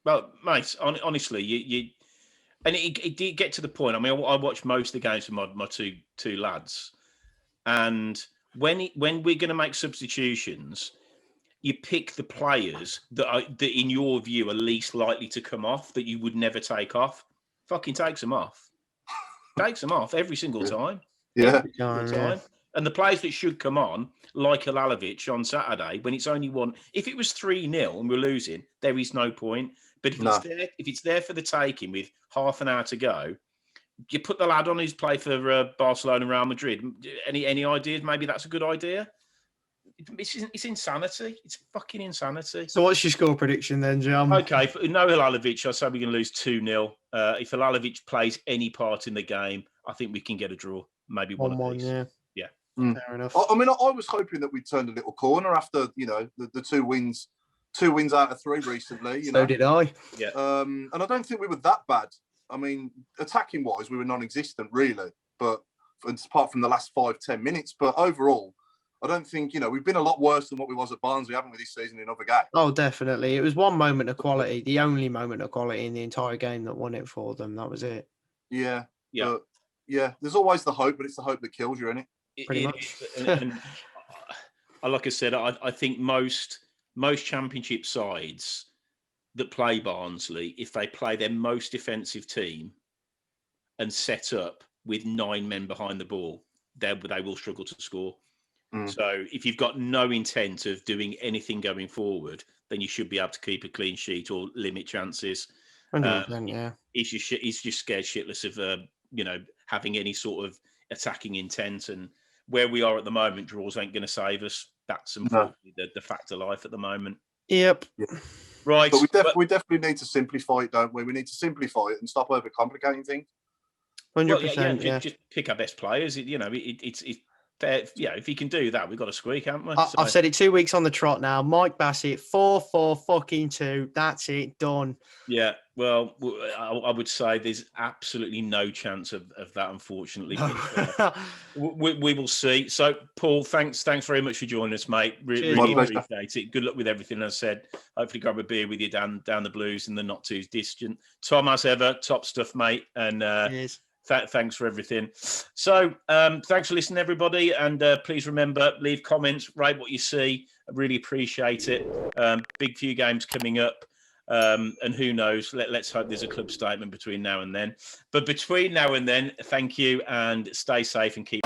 Well, mate, honestly, you and it did get to the point. I mean, I watched most of the games with my two lads, and when we're going to make substitutions, you pick the players that in your view are least likely to come off, that you would never take off. Fucking takes them off. Takes them off every single time. Yeah. Every single time. And the players that should come on, like Alalovic on Saturday, when it's only 1, if it was 3-0 and we're losing, there is no point. But if it's there for the taking with half an hour to go, you put the lad on who's played for Barcelona and Real Madrid. Any ideas? Maybe that's a good idea. It's insanity. It's fucking insanity. So what's your score prediction then, John? Okay, for no Alalovic, I say we're going to lose 2-0. If Alalovic plays any part in the game, I think we can get a draw. Maybe 1-1. Yeah. Yeah. Fair enough. I mean, I was hoping that we'd turned a little corner after, the 2 wins 2 wins out of 3 recently. So did I. Yeah. And I don't think we were that bad. I mean, attacking wise, we were non-existent really, but apart from the last 5-10 minutes. But overall, I don't think, we've been a lot worse than what we was at Barnsley, haven't we, this season in other games? Oh, definitely. It was one moment of quality, the only moment of quality in the entire game that won it for them. That was it. Yeah. Yeah. But, yeah, there's always the hope, but it's the hope that kills you, isn't it? Pretty much. And like I said, I think most Championship sides that play Barnsley, if they play their most defensive team and set up with 9 men behind the ball, they will struggle to score. So if you've got no intent of doing anything going forward, then you should be able to keep a clean sheet or limit chances. 100%, yeah. He's just scared shitless of having any sort of attacking intent. And where we are at the moment, draws ain't going to save us. That's unfortunately the fact of life at the moment. Yep. Yeah. Right. But we definitely need to simplify it, don't we? We need to simplify it and stop overcomplicating things. 100%, yeah. Just pick our best players. It's if you can do that, we've got a squeak, haven't we? I've said it 2 weeks on the trot now. Mike Bassett, 4-4-2. That's it, done. Yeah, well, I would say there's absolutely no chance of that, unfortunately. No. We will see. So, Paul, thanks very much for joining us, mate. Really appreciate it. Good luck with everything. As I said, hopefully grab a beer with you down the Blues in the not too distant. Tom, as ever, top stuff, mate. And Cheers. Thanks for everything. So, thanks for listening, everybody. And please remember, leave comments, rate what you see. I really appreciate it. Big few games coming up. And who knows? Let's hope there's a club statement between now and then. But between now and then, thank you and stay safe and keep.